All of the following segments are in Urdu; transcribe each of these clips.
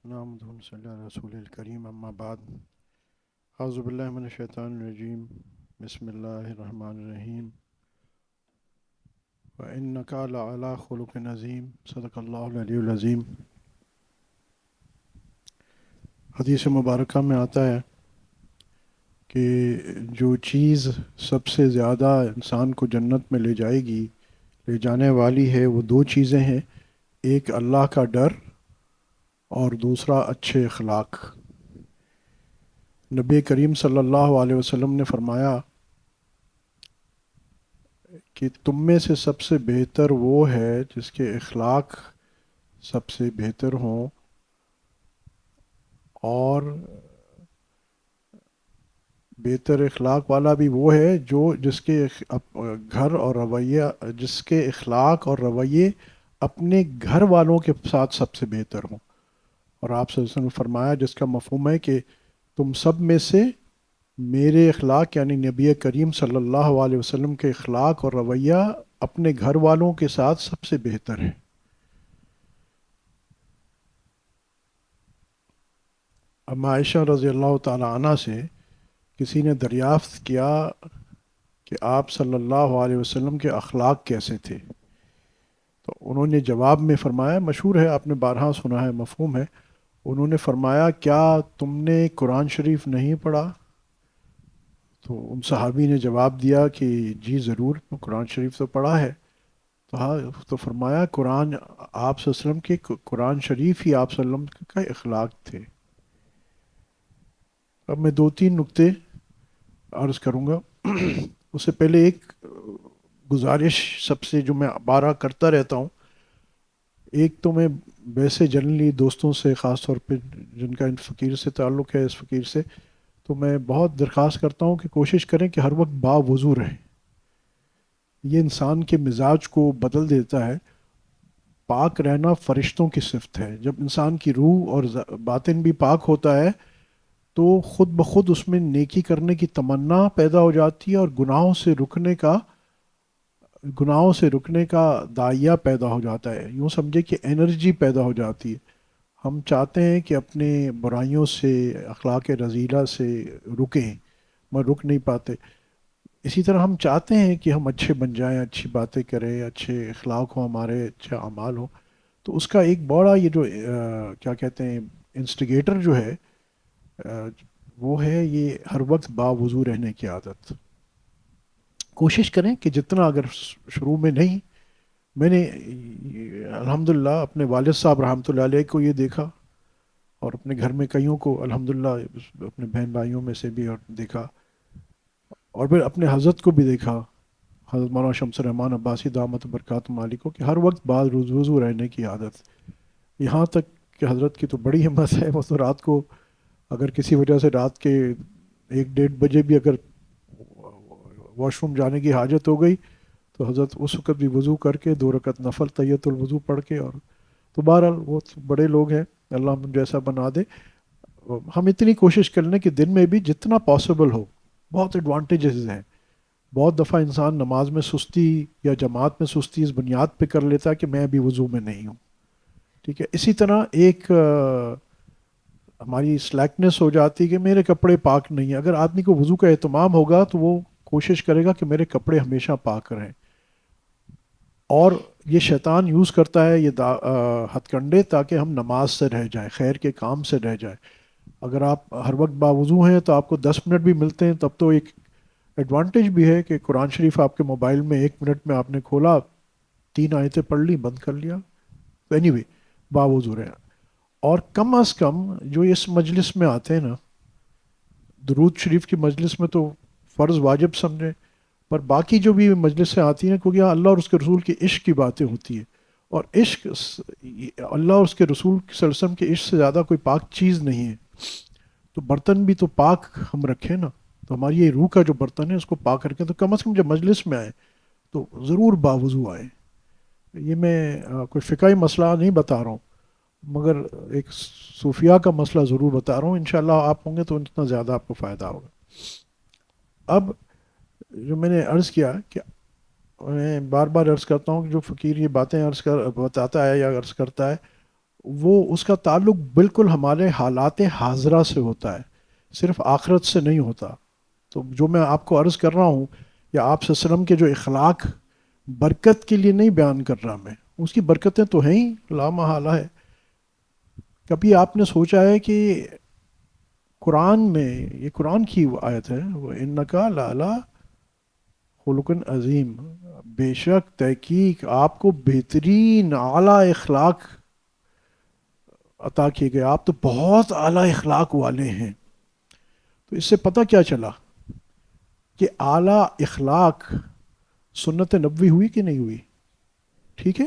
نحمدہ و نصلی علی رسول الکریم اما بعد اعوذ باللہ من الشیطان الرجیم بسم اللہ الرحمن الرحیم وَإِنَّكَ لَعَلَىٰ خُلُقٍ عظیم صدق اللہ العلی العظیم۔ حدیث مبارکہ میں آتا ہے کہ جو چیز سب سے زیادہ انسان کو جنت میں لے جائے گی، لے جانے والی ہے، وہ دو چیزیں ہیں، ایک اللہ کا ڈر اور دوسرا اچھے اخلاق۔ نبی کریم صلی اللہ علیہ وسلم نے فرمایا کہ تم میں سے سب سے بہتر وہ ہے جس کے اخلاق سب سے بہتر ہوں، اور بہتر اخلاق والا بھی وہ ہے جس کے گھر اور رویہ، جس کے اخلاق اور رویے اپنے گھر والوں کے ساتھ سب سے بہتر ہوں۔ اور آپ صلی اللہ علیہ وسلم نے فرمایا جس کا مفہوم ہے کہ تم سب میں سے میرے اخلاق یعنی نبی کریم صلی اللہ علیہ وسلم کے اخلاق اور رویہ اپنے گھر والوں کے ساتھ سب سے بہتر ہے۔ اما عائشہ رضی اللہ تعالی عنہ سے کسی نے دریافت کیا کہ آپ صلی اللہ علیہ وسلم کے اخلاق کیسے تھے، تو انہوں نے جواب میں فرمایا، مشہور ہے، آپ نے بارہا سنا ہے، مفہوم ہے، انہوں نے فرمایا کیا تم نے قرآن شریف نہیں پڑھا؟ تو ان صحابی نے جواب دیا کہ جی ضرور، قرآن شریف تو پڑھا ہے۔ تو ہاں، تو فرمایا قرآن آپ صلی اللہ علیہ وسلم کے قرآن شریف ہی آپ صلی اللہ علیہ وسلم کا اخلاق تھے۔ اب میں دو تین نکتے عرض کروں گا۔ اس سے پہلے ایک گزارش سب سے جو میں بارہ کرتا رہتا ہوں، ایک تو میں ویسے جنرلی دوستوں سے، خاص طور پہ جن کا ان فقیر سے تعلق ہے، اس فقیر سے، تو میں بہت درخواست کرتا ہوں کہ کوشش کریں کہ ہر وقت باوضو رہیں۔ یہ انسان کے مزاج کو بدل دیتا ہے۔ پاک رہنا فرشتوں کی صفت ہے۔ جب انسان کی روح اور باطن بھی پاک ہوتا ہے تو خود بخود اس میں نیکی کرنے کی تمنا پیدا ہو جاتی ہے، اور گناہوں سے رکنے کا داعیہ پیدا ہو جاتا ہے۔ یوں سمجھے کہ انرجی پیدا ہو جاتی ہے۔ ہم چاہتے ہیں کہ اپنے برائیوں سے، اخلاق رذیلہ سے رکیں، مگر رک نہیں پاتے۔ اسی طرح ہم چاہتے ہیں کہ ہم اچھے بن جائیں، اچھی باتیں کریں، اچھے اخلاق ہوں ہمارے، اچھے اعمال ہوں۔ تو اس کا ایک بڑا یہ جو کیا کہتے ہیں انسٹیگیٹر جو ہے، آ، وہ ہے یہ ہر وقت باوضو رہنے کی عادت۔ کوشش کریں کہ جتنا، اگر شروع میں نہیں، میں نے الحمدللہ اپنے والد صاحب رحمۃ اللہ علیہ کو یہ دیکھا، اور اپنے گھر میں کئیوں کو الحمدللہ اپنے بہن بھائیوں میں سے بھی اور دیکھا، اور پھر اپنے حضرت کو بھی دیکھا، حضرت مولانا شمس الرحمن عباسی دامت برکاتہ عالی کو، کہ ہر وقت بعد وضو رہنے کی عادت۔ یہاں تک کہ حضرت کی تو بڑی ہمت ہے، وہ تو رات کو اگر کسی وجہ سے رات کے 1 1:30 بجے بھی اگر واش روم جانے کی حاجت ہو گئی تو حضرت اس وقت بھی وضو کر کے 2 رکعت نفل تحیۃ الوضو پڑھ کے، اور تو بہرحال وہ بڑے لوگ ہیں، اللہ ہم جیسا بنا دے۔ ہم اتنی کوشش کر لیں کہ دن میں بھی جتنا پاسبل ہو، بہت ایڈوانٹیجز ہیں۔ بہت دفعہ انسان نماز میں سستی یا جماعت میں سستی اس بنیاد پہ کر لیتا ہے کہ میں ابھی وضو میں نہیں ہوں، ٹھیک ہے۔ اسی طرح ایک ہماری سلیکنس ہو جاتی ہے کہ میرے کپڑے پاک نہیں ہیں۔ اگر آدمی کو وضو کا اہتمام ہوگا تو وہ کوشش کرے گا کہ میرے کپڑے ہمیشہ پاک رہیں، اور یہ شیطان یوز کرتا ہے یہ ہتھ کنڈے تاکہ ہم نماز سے رہ جائیں، خیر کے کام سے رہ جائیں۔ اگر آپ ہر وقت باوضو ہیں تو آپ کو 10 منٹ بھی ملتے ہیں، تب تو ایک ایڈوانٹیج بھی ہے کہ قرآن شریف آپ کے موبائل میں 1 منٹ میں آپ نے کھولا، 3 آیتیں پڑھ لی، بند کر لیا۔ تو اینی وے، باوضو رہیں۔ اور کم از کم جو اس مجلس میں آتے ہیں نا، درود شریف کی مجلس میں تو فرض واجب سمجھیں، پر باقی جو بھی مجلسیں آتی ہیں، کیونکہ یہاں اللہ اور اس کے رسول کی عشق کی باتیں ہوتی ہیں، اور عشق، اللہ اور اس کے رسول صلی اللہ علیہ وسلم کے عشق سے زیادہ کوئی پاک چیز نہیں ہے۔ تو برتن بھی تو پاک ہم رکھیں نا، تو ہماری یہ روح کا جو برتن ہے اس کو پاک رکھیں۔ تو کم از کم جب مجلس میں آئیں تو ضرور باوضو آئیں۔ یہ میں کوئی فقہی مسئلہ نہیں بتا رہا ہوں، مگر ایک صوفیہ کا مسئلہ ضرور بتا رہا ہوں۔ انشاءاللہ آپ ہوں گے تو اتنا زیادہ آپ کو فائدہ ہوگا۔ اب جو میں نے عرض کیا کہ میں بار بار عرض کرتا ہوں کہ جو فقیر یہ باتیں بتاتا ہے یا عرض کرتا ہے، وہ اس کا تعلق بالکل ہمارے حالات حاضرہ سے ہوتا ہے، صرف آخرت سے نہیں ہوتا۔ تو جو میں آپ کو عرض کر رہا ہوں، یا آپ صلی اللہ علیہ وسلم کے جو اخلاق برکت کے لیے نہیں بیان کر رہا میں، اس کی برکتیں تو ہیں ہی، لا محالہ ہے۔ کبھی آپ نے سوچا ہے کہ قرآن میں، یہ قرآن کی آیت ہے، وہ انکا لالا خلق عظیم، بے شک تحقیق آپ کو بہترین اعلیٰ اخلاق عطا کیے گئے، آپ تو بہت اعلیٰ اخلاق والے ہیں۔ تو اس سے پتہ کیا چلا کہ اعلیٰ اخلاق سنت نبوی ہوئی کہ نہیں ہوئی؟ ٹھیک ہے،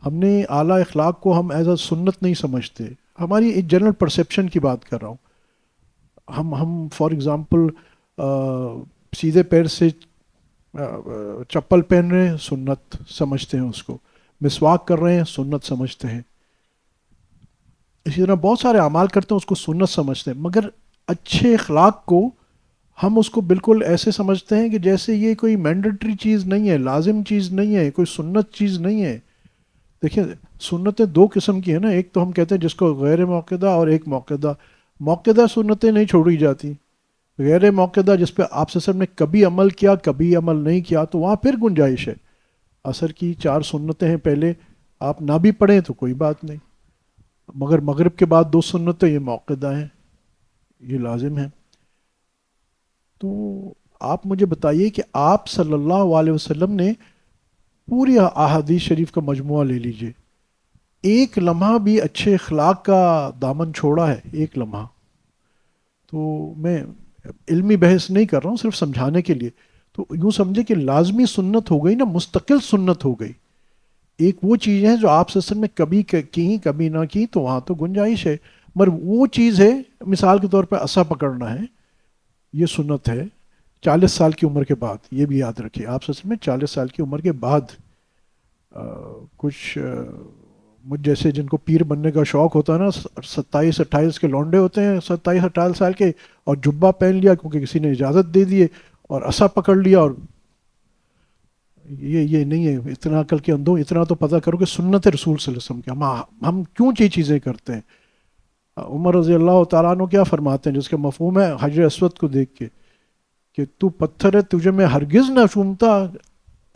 ہم نے اعلیٰ اخلاق کو ہم ایز اے سنت نہیں سمجھتے، ہماری ایک جنرل پرسیپشن کی بات کر رہا ہوں۔ ہم فار ایگزامپل سیدھے پیر سے چپل پہن رہے ہیں، سنت سمجھتے ہیں اس کو، مسواک کر رہے ہیں، سنت سمجھتے ہیں، اسی طرح بہت سارے اعمال کرتے ہیں اس کو سنت سمجھتے ہیں، مگر اچھے اخلاق کو ہم اس کو بالکل ایسے سمجھتے ہیں کہ جیسے یہ کوئی مینڈیٹری چیز نہیں ہے، لازم چیز نہیں ہے، کوئی سنت چیز نہیں ہے۔ دیکھیں، سنتیں دو قسم کی ہیں نا، ایک تو ہم کہتے ہیں جس کو غیر موقدہ، اور ایک موقدہ۔ موقدہ سنتیں نہیں چھوڑی جاتی، غیر موقدہ جس پہ آپ سے نے کبھی عمل کیا کبھی عمل نہیں کیا، تو وہاں پھر گنجائش ہے۔ عصر کی 4 سنتیں ہیں پہلے، آپ نہ بھی پڑھیں تو کوئی بات نہیں، مگر مغرب کے بعد 2 سنتیں یہ موقدہ ہیں، یہ لازم ہیں۔ تو آپ مجھے بتائیے کہ آپ صلی اللہ علیہ وسلم نے پوری احادیث شریف کا مجموعہ لے لیجئے، ایک لمحہ بھی اچھے اخلاق کا دامن چھوڑا ہے؟ ایک لمحہ؟ تو میں علمی بحث نہیں کر رہا ہوں، صرف سمجھانے کے لیے۔ تو یوں سمجھے کہ لازمی سنت ہو گئی نا، مستقل سنت ہو گئی۔ ایک وہ چیز ہے جو آپ سسٹم میں کبھی کی کبھی نہ کی، تو وہاں تو گنجائش ہے، مگر وہ چیز ہے، مثال کے طور پہ عصا پکڑنا ہے، یہ سنت ہے 40 سال کی عمر کے بعد، یہ بھی یاد رکھیے آپ سسٹم میں 40 سال کی عمر کے بعد کچھ مجھ جیسے جن کو پیر بننے کا شوق ہوتا ہے نا، 27 28 کے لونڈے ہوتے ہیں 27 28 سال کے، اور جبہ پہن لیا کیونکہ کسی نے اجازت دے دیے، اور عصا پکڑ لیا، اور یہ نہیں ہے، اتنا عقل کے اندھو، اتنا تو پتہ کرو کہ سنت رسول صلی اللہ علیہ وسلم کی ہم کیوں یہ چیزیں کرتے ہیں۔ عمر رضی اللہ تعالیٰ عنہ کیا فرماتے ہیں، جس کا مفہوم ہے حجر اسود کو دیکھ کے کہ تو پتھر ہے، تجھے میں ہرگز نہ چومتا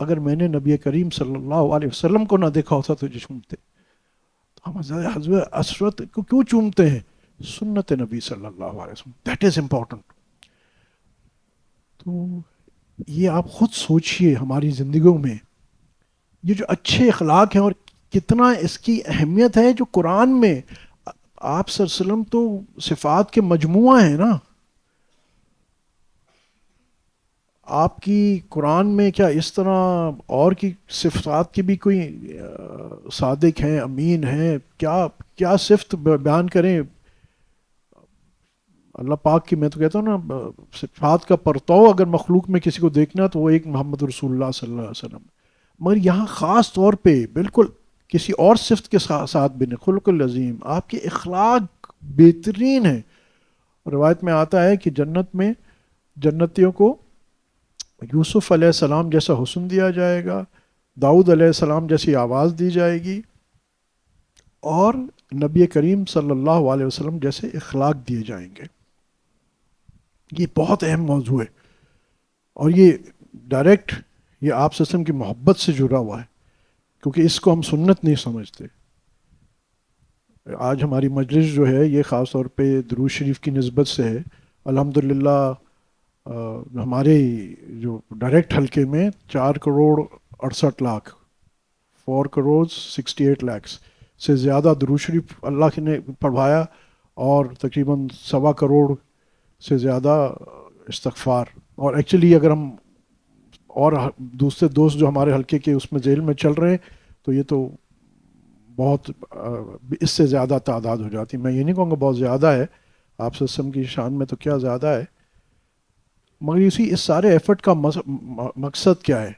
اگر میں نے نبی کریم صلی اللہ علیہ وسلم کو نہ دیکھا ہوتا تجھے چومتے۔ تو ہم حضرت اسود کو کیوں چومتے ہیں؟ سنت نبی صلی اللہ علیہ وسلم، دیٹ از امپورٹنٹ۔ تو یہ آپ خود سوچئے ہماری زندگیوں میں یہ جو اچھے اخلاق ہیں، اور کتنا اس کی اہمیت ہے جو قرآن میں، آپ صلی اللہ علیہ وسلم تو صفات کے مجموعہ ہیں نا۔ آپ کی قرآن میں کیا اس طرح اور کی صفات کی بھی کوئی صادق ہیں، امین ہیں، کیا کیا صفت بیان کریں اللہ پاک کی؟ میں تو کہتا ہوں نا، صفات کا پرتو اگر مخلوق میں کسی کو دیکھنا تو وہ ایک محمد رسول اللہ صلی اللہ علیہ وسلم، مگر یہاں خاص طور پہ بالکل کسی اور صفت کے ساتھ بھی نہیں، خلق العظیم، آپ کے اخلاق بہترین ہیں۔ روایت میں آتا ہے کہ جنت میں جنتیوں کو یوسف علیہ السلام جیسا حسن دیا جائے گا، داؤد علیہ السلام جیسی آواز دی جائے گی، اور نبی کریم صلی اللہ علیہ وسلم جیسے اخلاق دیے جائیں گے۔ یہ بہت اہم موضوع ہے، اور یہ ڈائریکٹ یہ آپ سسٹم کی محبت سے جڑا ہوا ہے، کیونکہ اس کو ہم سنت نہیں سمجھتے۔ آج ہماری مجلس جو ہے یہ خاص طور پہ درود شریف کی نسبت سے ہے، الحمدللہ۔ ہمارے جو ڈائریکٹ حلقے میں 4 کروڑ 68 لاکھ، 4 کروڑ 68 lakhs سے زیادہ درود شریف اللہ نے پڑھوایا، اور تقریباً 1.25 کروڑ سے زیادہ استغفار۔ اور ایکچولی اگر ہم اور دوسرے دوست جو ہمارے حلقے کے اس میں ذیل میں چل رہے ہیں، تو یہ تو بہت اس سے زیادہ تعداد ہو جاتی۔ میں یہ نہیں کہوں گا بہت زیادہ ہے، آپ سسٹم کی شان میں تو کیا زیادہ ہے، مگر اس سارے ایفرٹ کا مقصد کیا ہے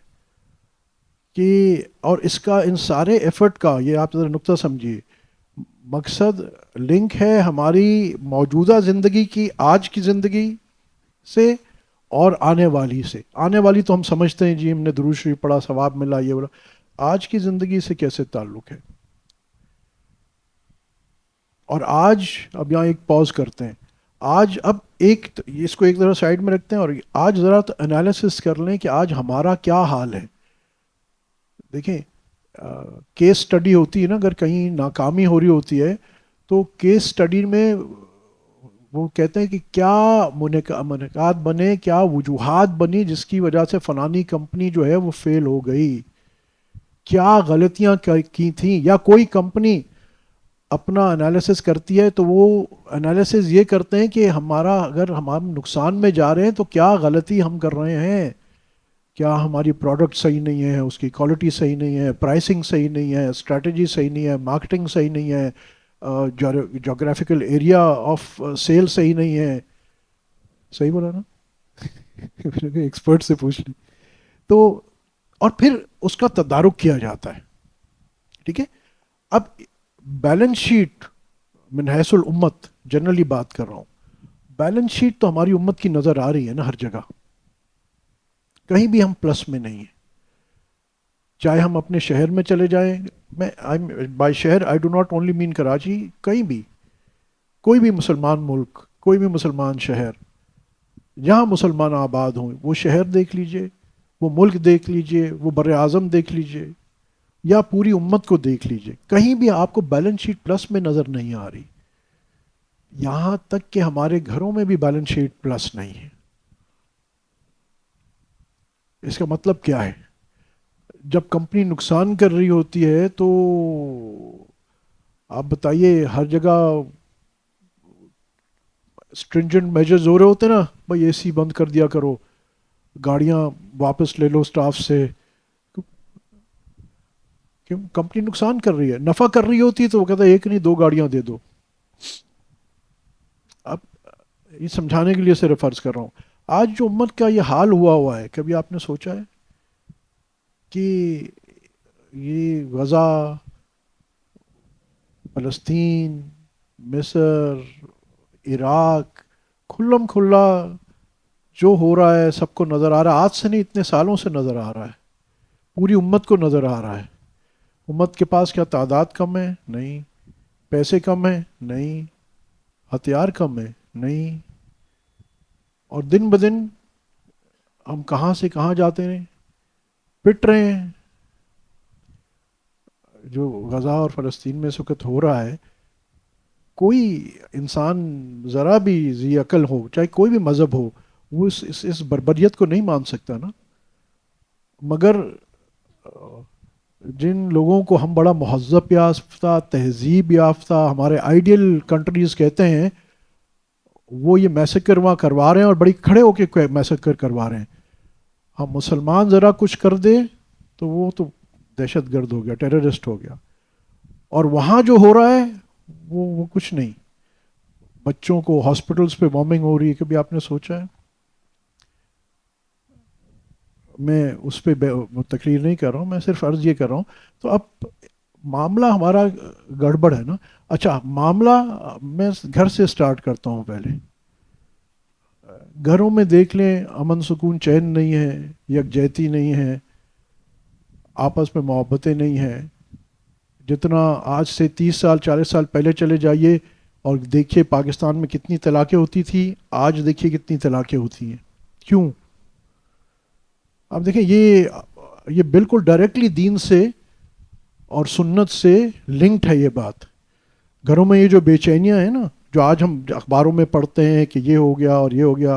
کہ، اور اس کا ان سارے ایفرٹ کا یہ آپ ذرا نقطہ سمجھیے، مقصد لنک ہے ہماری موجودہ زندگی کی، آج کی زندگی سے، اور آنے والی سے۔ آنے والی تو ہم سمجھتے ہیں جی ہم نے درود شریف پڑھا ثواب ملا، یہ بولا، آج کی زندگی سے کیسے تعلق ہے؟ اور آج، اب یہاں ایک پاز کرتے ہیں، آج اب ایک اس کو ایک طرح سائڈ میں رکھتے ہیں، اور آج ذرا انالیسس کر لیں کہ آج ہمارا کیا حال ہے. دیکھیں، کیس سٹڈی ہوتی ہے نا، اگر کہیں ناکامی ہو رہی ہوتی ہے تو کیس سٹڈی میں وہ کہتے ہیں کہ کیا منکات بنے، کیا وجوہات بنی جس کی وجہ سے فلانی کمپنی جو ہے وہ فیل ہو گئی، کیا غلطیاں کی تھیں. یا کوئی کمپنی اپنا انالیسس کرتی ہے تو وہ انالیسس یہ کرتے ہیں کہ ہمارا اگر ہم نقصان میں جا رہے ہیں تو کیا غلطی ہم کر رہے ہیں. کیا ہماری پروڈکٹ صحیح نہیں ہے، اس کی کوالٹی صحیح نہیں ہے، پرائسنگ صحیح نہیں ہے، اسٹریٹجی صحیح نہیں ہے، مارکیٹنگ صحیح نہیں ہے، جغرافیکل ایریا آف سیل صحیح نہیں ہے. صحیح بولا نا؟ ایکسپرٹ سے پوچھ لی. تو اور پھر اس کا تدارک کیا جاتا ہے. ٹھیک ہے. اب بیلنس شیٹ من حیث الامت جنرلی بات کر رہا ہوں، بیلنس شیٹ تو ہماری امت کی نظر آ رہی ہے نا ہر جگہ، کہیں بھی ہم پلس میں نہیں ہیں. چاہے ہم اپنے شہر میں چلے جائیں، میں بائی شہر آئی ڈو ناٹ اونلی مین کراچی، کہیں بھی کوئی بھی مسلمان ملک، کوئی بھی مسلمان شہر جہاں مسلمان آباد ہوں، وہ شہر دیکھ لیجئے، وہ ملک دیکھ لیجئے، وہ بر اعظم دیکھ لیجئے، یا پوری امت کو دیکھ لیجئے، کہیں بھی آپ کو بیلنس شیٹ پلس میں نظر نہیں آ رہی. یہاں تک کہ ہمارے گھروں میں بھی بیلنس شیٹ پلس نہیں ہے. اس کا مطلب کیا ہے؟ جب کمپنی نقصان کر رہی ہوتی ہے تو آپ بتائیے، ہر جگہ اسٹرنجنٹ میجرز ہو رہے ہوتے ہیں نا، بھائی اے سی بند کر دیا کرو، گاڑیاں واپس لے لو اسٹاف سے. کیوں؟ کمپنی نقصان کر رہی ہے، نفع کر رہی ہوتی ہے تو وہ کہتا ہے ایک نہیں دو گاڑیاں دے دو. اب یہ سمجھانے کے لیے صرف عرض کر رہا ہوں. آج جو امت کا یہ حال ہوا ہے، کبھی آپ نے سوچا ہے کہ یہ غزہ، فلسطین، مصر، عراق، کھلم کھلا جو ہو رہا ہے سب کو نظر آ رہا ہے، آج سے نہیں اتنے سالوں سے نظر آ رہا ہے، پوری امت کو نظر آ رہا ہے. امت کے پاس کیا تعداد کم ہے؟ نہیں. پیسے کم ہیں؟ نہیں. ہتھیار کم ہے؟ نہیں. اور دن بدن ہم کہاں سے کہاں جاتے ہیں، پٹ رہے ہیں. جو غزہ اور فلسطین میں اس وقت ہو رہا ہے، کوئی انسان ذرا بھی ذی عقل ہو، چاہے کوئی بھی مذہب ہو، وہ اس بربریت کو نہیں مان سکتا نا. مگر جن لوگوں کو ہم بڑا مہذب یافتہ، تہذیب یافتہ، ہمارے آئیڈیل کنٹریز کہتے ہیں، وہ یہ میسیکر وہاں کروا رہے ہیں اور بڑی کھڑے ہو کے میسیکر کروا رہے ہیں. ہم مسلمان ذرا کچھ کر دیں تو وہ تو دہشت گرد ہو گیا، ٹیررسٹ ہو گیا. اور وہاں جو ہو رہا ہے وہ کچھ نہیں. بچوں کو ہاسپٹلز پہ بامبنگ ہو رہی ہے، کبھی آپ نے سوچا ہے؟ میں اس پہ تقریر نہیں کر رہا ہوں، میں صرف عرض یہ کر رہا ہوں. تو اب معاملہ ہمارا گڑبڑ ہے نا. اچھا، معاملہ میں گھر سے سٹارٹ کرتا ہوں پہلے. گھروں میں دیکھ لیں، امن سکون چین نہیں ہے، یکجہتی نہیں ہے، آپس میں محبتیں نہیں ہیں. جتنا آج سے 30 سال 40 سال پہلے چلے جائیے اور دیکھیے پاکستان میں کتنی طلاقیں ہوتی تھی، آج دیکھیے کتنی طلاقیں ہوتی ہیں. کیوں؟ اب دیکھیں، یہ بالکل ڈائریکٹلی دین سے اور سنت سے لنکڈ ہے یہ بات. گھروں میں یہ جو بے چینیاں ہیں نا، جو آج ہم اخباروں میں پڑھتے ہیں کہ یہ ہو گیا اور یہ ہو گیا،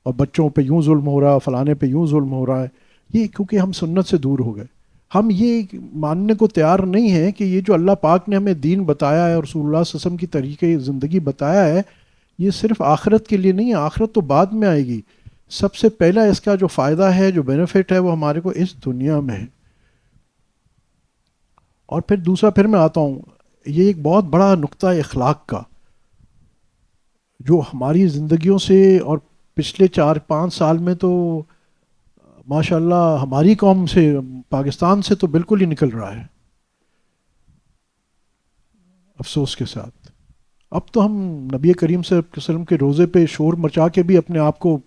اور بچوں پہ یوں ظلم ہو رہا ہے، فلانے پہ یوں ظلم ہو رہا ہے، یہ کیونکہ ہم سنت سے دور ہو گئے. ہم یہ ماننے کو تیار نہیں ہیں کہ یہ جو اللہ پاک نے ہمیں دین بتایا ہے اور رسول اللہ صلی اللہ علیہ وسلم کی طریقے زندگی بتایا ہے، یہ صرف آخرت کے لیے نہیں ہے. آخرت تو بعد میں آئے گی. سب سے پہلا اس کا جو فائدہ ہے، جو بینیفٹ ہے، وہ ہمارے کو اس دنیا میں ہے. اور پھر دوسرا، پھر میں آتا ہوں، یہ ایک بہت بڑا نقطہ اخلاق کا جو ہماری زندگیوں سے، اور پچھلے 4 5 سال میں تو ماشاء اللہ ہماری قوم سے، پاکستان سے تو بالکل ہی نکل رہا ہے، افسوس کے ساتھ. اب تو ہم نبی کریم صلی اللہ علیہ وسلم کے روزے پہ شور مچا کے بھی اپنے آپ کو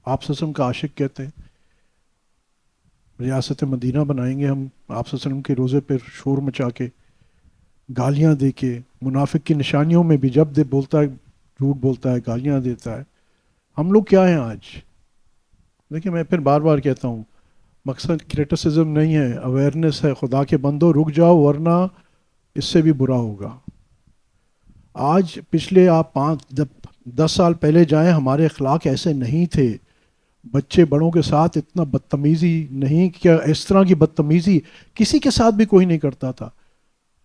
آپ صلی اللہ علیہ وسلم کا عاشق کہتے ہیں. ریاست مدینہ بنائیں گے ہم آپ صلی اللہ علیہ وسلم کے روزے پہ شور مچا کے. گالیاں دے کے، منافق کی نشانیوں میں بھی جب دے بولتا ہے جھوٹ بولتا ہے، گالیاں دیتا ہے. ہم لوگ کیا ہیں آج؟ دیکھیں میں پھر بار بار کہتا ہوں، مقصد کرٹیسزم نہیں ہے، اویئرنیس ہے. خدا کے بندو رک جاؤ ورنہ اس سے بھی برا ہوگا. آج پچھلے آپ 5 10 سال پہلے جائیں، ہمارے اخلاق ایسے نہیں تھے. بچے بڑوں کے ساتھ اتنا بدتمیزی نہیں، کیا اس طرح کی بدتمیزی کسی کے ساتھ بھی کوئی نہیں کرتا تھا،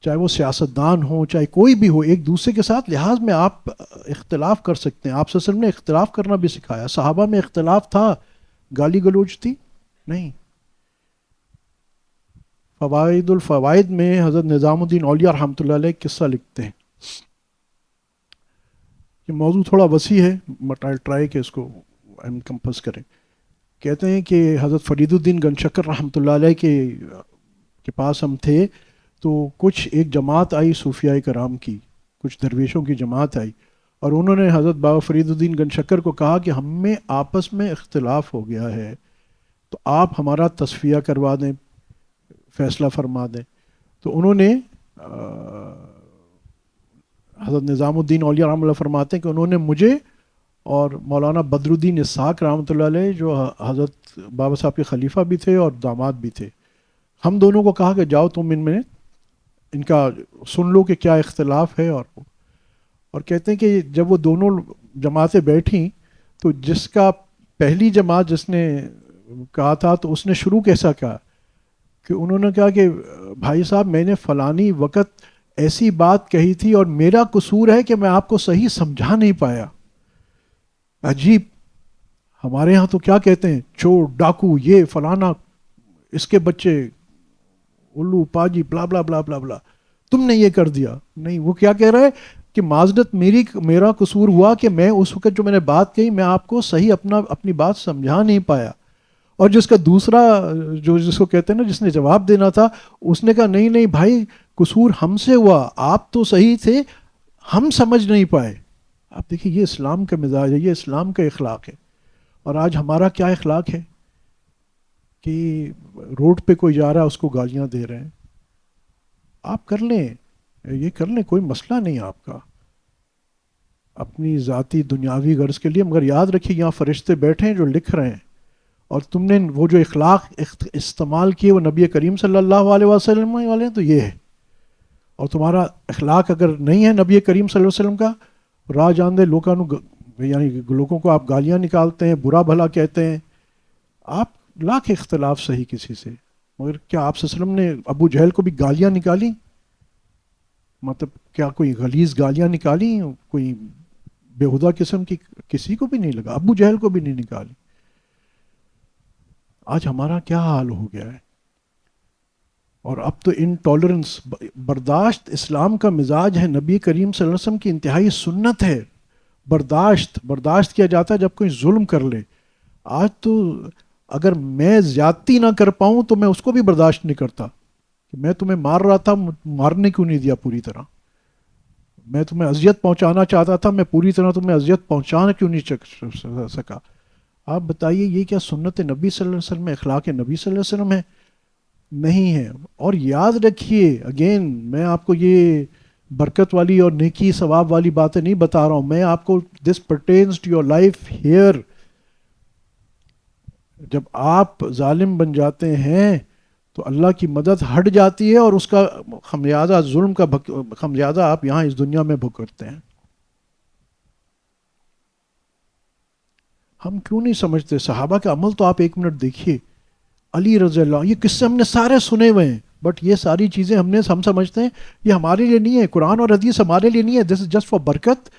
چاہے وہ سیاستدان ہوں چاہے کوئی بھی ہو. ایک دوسرے کے ساتھ لحاظ میں آپ اختلاف کر سکتے ہیں. آپ صلی اللہ علیہ وسلم نے اختلاف کرنا بھی سکھایا. صحابہ میں اختلاف تھا، گالی گلوچ تھی نہیں. فوائد الفوائد میں حضرت نظام الدین اولیاء رحمۃ اللہ علیہ قصہ لکھتے ہیں. یہ موضوع تھوڑا وسیع ہے بٹ آئی ٹرائی کہ اس کو انکمپس کریں. کہتے ہیں کہ حضرت فرید الدین گن شکر رحمۃ اللہ علیہ کے پاس ہم تھے، تو کچھ ایک جماعت آئی صوفیاء کرام کی، کچھ درویشوں کی جماعت آئی، اور انہوں نے حضرت بابا فرید الدین گن شکر کو کہا کہ ہم میں آپس میں اختلاف ہو گیا ہے، تو آپ ہمارا تصفیہ کروا دیں، فیصلہ فرما دیں. تو انہوں نے حضرت نظام الدین اولیاء رحمۃ اللہ فرماتے ہیں کہ انہوں نے مجھے اور مولانا بدر الدین اسحاق رحمۃ اللہ علیہ، جو حضرت بابا صاحب کے خلیفہ بھی تھے اور داماد بھی تھے، ہم دونوں کو کہا کہ جاؤ تم ان میں ان کا سن لو کہ کیا اختلاف ہے. اور کہتے ہیں کہ جب وہ دونوں جماعتیں بیٹھیں تو جس کا پہلی جماعت جس نے کہا تھا تو اس نے شروع کیسا کہا کہ انہوں نے کہا کہ بھائی صاحب میں نے فلانی وقت ایسی بات کہی تھی اور میرا قصور ہے کہ میں آپ کو صحیح سمجھا نہیں پایا. عجیب، ہمارے ہاں تو کیا کہتے ہیں، چور ڈاکو یہ فلانا، اس کے بچے الو پاجی بلا بلا بلا بلا بلا، تم نے یہ کر دیا. نہیں، وہ کیا کہہ رہا ہے کہ معذرت میرا قصور ہوا کہ میں اس وقت جو میں نے بات کہی میں آپ کو صحیح اپنی بات سمجھا نہیں پایا. اور جس کا دوسرا جو جس کو کہتے ہیں نا جس نے جواب دینا تھا، اس نے کہا نہیں نہیں بھائی، قصور ہم سے ہوا، آپ تو صحیح تھے، ہم سمجھ نہیں پائے. آپ دیکھیے یہ اسلام کا مزاج ہے، یہ اسلام کا اخلاق ہے. اور آج ہمارا کیا اخلاق ہے کہ روڈ پہ کوئی جا رہا ہے اس کو گالیاں دے رہے ہیں. آپ کر لیں، یہ کر لیں، کوئی مسئلہ نہیں آپ کا اپنی ذاتی دنیاوی غرض کے لیے، مگر یاد رکھیے یہاں فرشتے بیٹھے ہیں جو لکھ رہے ہیں، اور تم نے وہ جو اخلاق استعمال کیے وہ نبی کریم صلی اللہ علیہ وسلم والے ہیں تو یہ ہے. اور تمہارا اخلاق اگر نہیں ہے نبی کریم صلی اللہ علیہ وسلم کا، راہ جان دے یعنی لوگوں کو آپ گالیاں نکالتے ہیں، برا بھلا کہتے ہیں. آپ لاکھ اختلاف صحیح کسی سے، مگر کیا آپ صلی اللہ علیہ وسلم نے ابو جہل کو بھی گالیاں نکالی؟ مطلب کیا کوئی غلیظ گالیاں نکالی؟ کوئی بےہودہ قسم کی کسی کو بھی نہیں لگا، ابو جہل کو بھی نہیں نکالی. آج ہمارا کیا حال ہو گیا ہے. اور اب تو انٹالرنس، برداشت اسلام کا مزاج ہے، نبی کریم صلی اللہ علیہ وسلم کی انتہائی سنت ہے. برداشت کیا جاتا ہے جب کوئی ظلم کر لے. آج تو اگر میں زیادتی نہ کر پاؤں تو میں اس کو بھی برداشت نہیں کرتا. کہ میں تمہیں مار رہا تھا، مارنے کیوں نہیں دیا پوری طرح؟ میں تمہیں اذیت پہنچانا چاہتا تھا، میں پوری طرح تمہیں اذیت پہنچانا کیوں نہیں سکا؟ آپ بتائیے یہ کیا سنت نبی صلی اللہ علیہ وسلم ہے، اخلاق نبی صلی اللہ علیہ وسلم ہے؟ نہیں ہے. اور یاد رکھیے اگین، میں آپ کو یہ برکت والی اور نیکی ثواب والی باتیں نہیں بتا رہا ہوں، میں آپ کو دس پرٹینز ٹو یور لائف ہیئر. جب آپ ظالم بن جاتے ہیں تو اللہ کی مدد ہٹ جاتی ہے، اور اس کا خمیازہ، ظلم کا خمیازہ آپ یہاں اس دنیا میں بھگتتے ہیں. ہم کیوں نہیں سمجھتے؟ صحابہ کا عمل تو آپ 1 منٹ دیکھیے. علی رضی اللہ، یہ قصے ہم نے سارے سنے ہوئے ہیں، بٹ یہ ساری چیزیں ہم سمجھتے ہیں یہ ہمارے لیے نہیں ہے. قرآن اور حدیث ہمارے لیے نہیں ہے، دس از جسٹ فار برکت.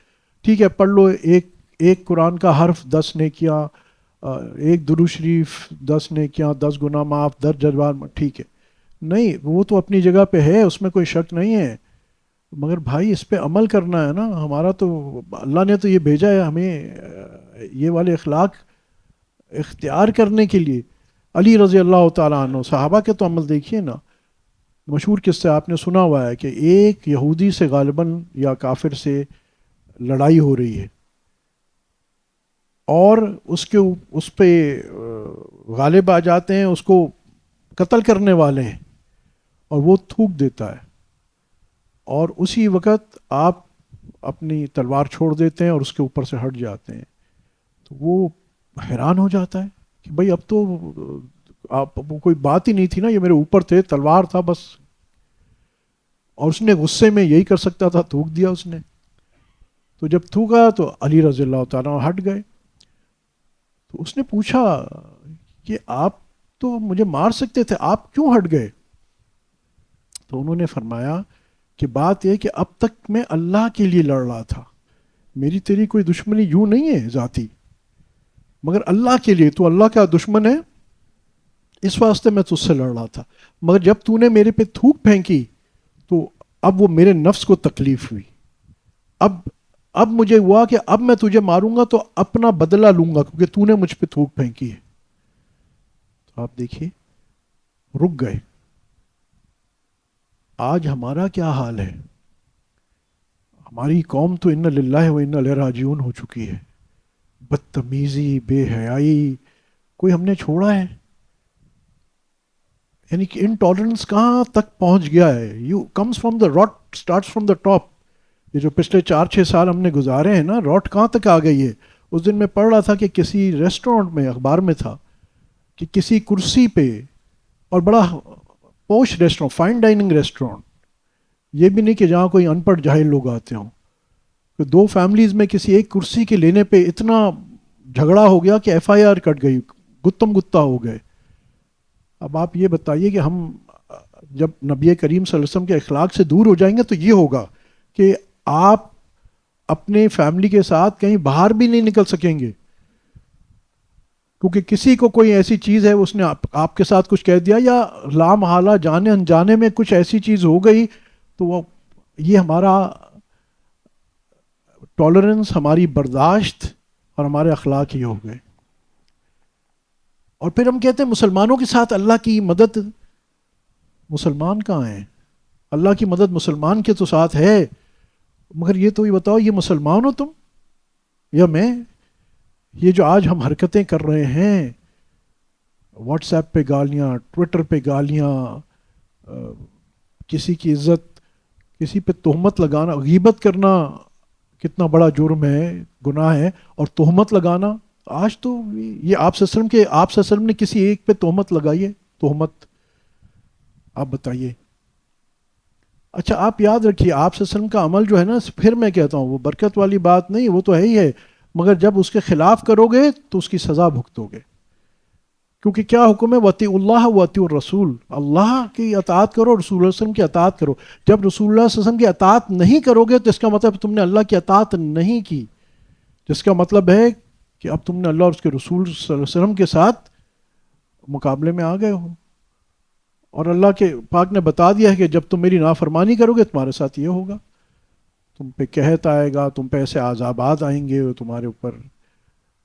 ٹھیک ہے پڑھ لو، ایک قرآن کا حرف 10 نیکیاں، ایک درود شریف 10 نیکیاں، 10 گناہ معاف، 10 جذبات، ٹھیک ہے. نہیں، وہ تو اپنی جگہ پہ ہے، اس میں کوئی شک نہیں ہے، مگر بھائی اس پہ عمل کرنا ہے نا. ہمارا تو اللہ نے تو یہ بھیجا ہے ہمیں یہ والے اخلاق اختیار کرنے کے لیے. علی رضی اللہ تعالیٰ عنہ، صحابہ کے تو عمل دیکھیے نا. مشہور قصہ آپ نے سنا ہوا ہے کہ ایک یہودی سے غالباً یا کافر سے لڑائی ہو رہی ہے، اور اس پہ غالب آ جاتے ہیں، اس کو قتل کرنے والے ہیں، اور وہ تھوک دیتا ہے. اور اسی وقت آپ اپنی تلوار چھوڑ دیتے ہیں اور اس کے اوپر سے ہٹ جاتے ہیں. تو وہ حیران ہو جاتا ہے کہ بھائی اب تو آپ وہ کوئی بات ہی نہیں تھی نا, یہ میرے اوپر تھے, تلوار تھا بس. اور اس نے غصے میں یہی کر سکتا تھا, تھوک دیا اس نے. تو جب تھوکا تو علی رضی اللہ تعالیٰ ہٹ گئے. تو اس نے پوچھا کہ آپ تو مجھے مار سکتے تھے, آپ کیوں ہٹ گئے؟ تو انہوں نے فرمایا کہ بات یہ کہ اب تک میں اللہ کے لیے لڑ رہا تھا, میری تیری کوئی دشمنی یوں نہیں ہے ذاتی, مگر اللہ کے لیے, تو اللہ کا دشمن ہے اس واسطے میں تجھ سے لڑ رہا تھا. مگر جب تو نے میرے پہ تھوک پھینکی تو اب وہ میرے نفس کو تکلیف ہوئی. اب مجھے ہوا کہ اب میں تجھے ماروں گا تو اپنا بدلہ لوں گا کیونکہ تو نے مجھ پہ تھوک پھینکی ہے. تو آپ دیکھیے, رک گئے. آج ہمارا کیا حال ہے؟ ہماری قوم تو انا للہ و انا الیہ راجعون ہو چکی ہے. بدتمیزی, بے حیائی, کوئی ہم نے چھوڑا ہے؟ یعنی کہ انٹالرنس کہاں تک پہنچ گیا ہے. You comes from the right, starts from the top. یہ جو پچھلے 4-6 سال ہم نے گزارے ہیں نا, راٹ کہاں تک آ گئی ہے. اس دن میں پڑھ رہا تھا کہ کسی ریسٹورنٹ میں, اخبار میں تھا کہ کسی کرسی پہ, اور بڑا پوش ریسٹورنٹ, فائن ڈائننگ ریسٹورنٹ, یہ بھی نہیں کہ جہاں کوئی ان پڑھ جاہل لوگ آتے ہوں, کہ 2 فیملیز میں کسی ایک کرسی کے لینے پہ اتنا جھگڑا ہو گیا کہ FIR کٹ گئی, گتم گتا ہو گئے. اب آپ یہ بتائیے کہ ہم جب نبی کریم صلی اللہ علیہ وسلم کے اخلاق سے دور ہو جائیں گے تو یہ ہوگا کہ آپ اپنے فیملی کے ساتھ کہیں باہر بھی نہیں نکل سکیں گے, کیونکہ کسی کو کوئی ایسی چیز ہے, اس نے آپ کے ساتھ کچھ کہہ دیا, یا لامحالہ جانے انجانے میں کچھ ایسی چیز ہو گئی, تو وہ یہ ہمارا ٹالرنس, ہماری برداشت اور ہمارے اخلاق ہی ہو گئے. اور پھر ہم کہتے ہیں مسلمانوں کے ساتھ اللہ کی مدد. مسلمان کہاں ہیں؟ اللہ کی مدد مسلمان کے تو ساتھ ہے, مگر یہ تو یہ بتاؤ, یہ مسلمان ہو تم یا میں؟ یہ جو آج ہم حرکتیں کر رہے ہیں, واٹس ایپ پہ گالیاں, ٹویٹر پہ گالیاں, کسی کی عزت, کسی پہ تہمت لگانا, غیبت کرنا کتنا بڑا جرم ہے, گناہ ہے. اور تہمت لگانا, آج تو یہ آپ صلی اللہ علیہ وسلم نے کسی ایک پہ تہمت لگائی ہے, تہمت. آپ بتائیے. اچھا آپ یاد رکھیے, آپ صلی اللہ علیہ وسلم کا عمل جو ہے نا, پھر میں کہتا ہوں وہ برکت والی بات نہیں, وہ تو ہے ہی ہے, مگر جب اس کے خلاف کرو گے تو اس کی سزا بھگتو گے. کیونکہ کیا حکم ہے؟ وَأَطِیعُوا اللَّهَ وَأَطِیعُوا الرَّسُولَ, اللہ کی اطاعت کرو, رسول اللہ علیہ وسلم کی اطاعت کرو. جب رسول اللہ صلی اللہ علیہ وسلم کی اطاعت نہیں کرو گے تو اس کا مطلب تم نے اللہ کی اطاعت نہیں کی, جس کا مطلب ہے کہ اب تم نے اللہ اور اس کے رسول صلی اللہ علیہ وسلم کے ساتھ مقابلے میں آ گئے ہو. اور اللہ کے پاک نے بتا دیا ہے کہ جب تم میری نافرمانی کرو گے تمہارے ساتھ یہ ہوگا, تم پہ قحط آئے گا, تم پہ ایسے عذابات آئیں گے تمہارے اوپر.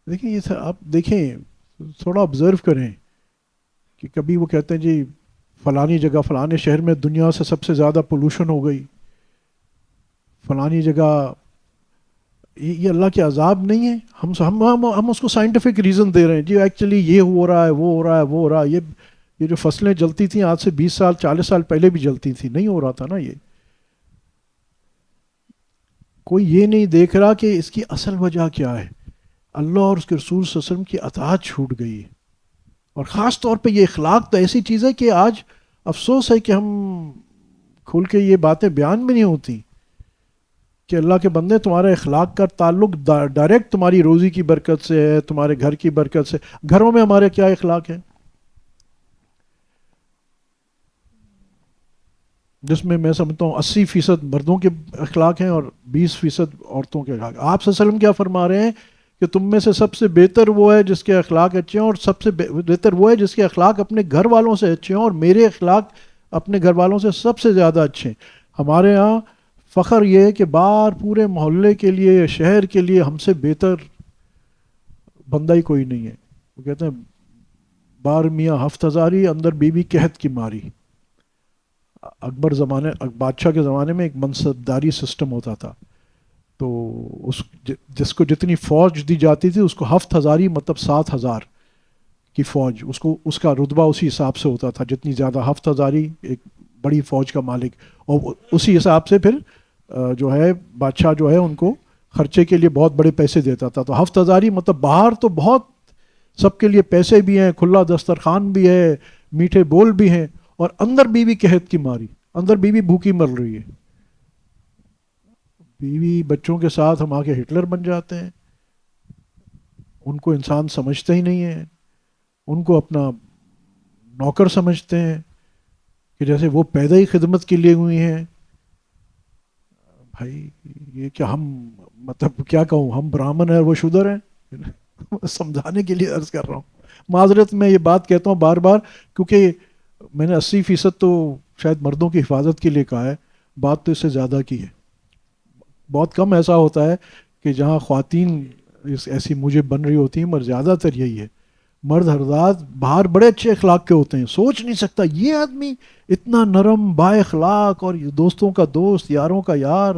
دیکھیں یہ آپ دیکھیں, تھوڑا آبزرو کریں کہ کبھی وہ کہتے ہیں جی فلانی جگہ, فلانے شہر میں دنیا سے سب سے زیادہ پولوشن ہو گئی, فلانی جگہ, یہ اللہ کے عذاب نہیں ہے. ہم اس کو سائنٹیفک ریزن دے رہے ہیں, جی ایکچولی یہ ہو رہا ہے, وہ ہو رہا ہے, وہ ہو رہا ہے. یہ جو فصلیں جلتی تھیں آج سے 20 سال 40 سال پہلے بھی جلتی تھیں, نہیں ہو رہا تھا نا یہ. کوئی یہ نہیں دیکھ رہا کہ اس کی اصل وجہ کیا ہے. اللہ اور اس کے رسول صلی اللہ علیہ وسلم کی اطاعت چھوٹ گئی ہے. اور خاص طور پہ یہ اخلاق تو ایسی چیز ہے کہ آج افسوس ہے کہ ہم کھل کے یہ باتیں بیان بھی نہیں ہوتی کہ اللہ کے بندے, تمہارے اخلاق کا تعلق ڈائریکٹ تمہاری روزی کی برکت سے ہے, تمہارے گھر کی برکت سے. گھروں میں ہمارے کیا اخلاق ہیں جس میں میں سمجھتا ہوں 80% مردوں کے اخلاق ہیں اور 20% عورتوں کے اخلاق. آپ صلی اللہ علیہ وسلم کیا فرما رہے ہیں کہ تم میں سے سب سے بہتر وہ ہے جس کے اخلاق اچھے ہیں, اور سب سے بہتر وہ ہے جس کے اخلاق اپنے گھر والوں سے اچھے ہیں, اور میرے اخلاق اپنے گھر والوں سے سب سے زیادہ اچھے ہیں. ہمارے ہاں فخر یہ ہے کہ باہر پورے محلے کے لیے, شہر کے لیے ہم سے بہتر بندہ ہی کوئی نہیں ہے. وہ کہتے ہیں 12 میاں ہفت ہزاری, اندر بی بی قحط کی ماری. اکبر بادشاہ کے زمانے میں ایک منصبداری سسٹم ہوتا تھا, تو جس کو جتنی فوج دی جاتی تھی اس کو 7,000 مطلب 7,000 کی فوج, اس کا رتبہ اسی حساب سے ہوتا تھا. جتنی زیادہ 7,000 ایک بڑی فوج کا مالک، اور اسی حساب سے پھر جو ہے بادشاہ جو ہے ان کو خرچے کے لیے بہت بڑے پیسے دیتا تھا. تو 7,000 مطلب باہر تو بہت سب کے لیے پیسے بھی ہیں، کھلا دسترخوان بھی ہے، میٹھے بول بھی ہیں، اور اندر بیوی قحط کی ماری، اندر بیوی بھوکی مر رہی ہے. بیوی بچوں کے ساتھ ہم آ کے ہٹلر بن جاتے ہیں. ان کو انسان سمجھتے ہی نہیں ہیں، ان کو اپنا نوکر سمجھتے ہیں کہ جیسے وہ پیدا ہی خدمت کے لیے ہوئی ہیں. بھائی یہ کیا ہم مطلب کیا کہوں، ہم برہمن ہیں اور وہ شودر ہیں؟ سمجھانے کے لیے عرض کر رہا ہوں. معذرت میں یہ بات کہتا ہوں بار بار، کیونکہ میں نے 80% تو شاید مردوں کی حفاظت کے لیے کہا ہے، بات تو اس سے زیادہ کی ہے. بہت کم ایسا ہوتا ہے کہ جہاں خواتین ایسی مجھے بن رہی ہوتی ہیں، مگر زیادہ تر یہی ہے. مرد حضرات باہر بڑے اچھے اخلاق کے ہوتے ہیں، سوچ نہیں سکتا یہ آدمی اتنا نرم با اخلاق، اور دوستوں کا دوست، یاروں کا یار،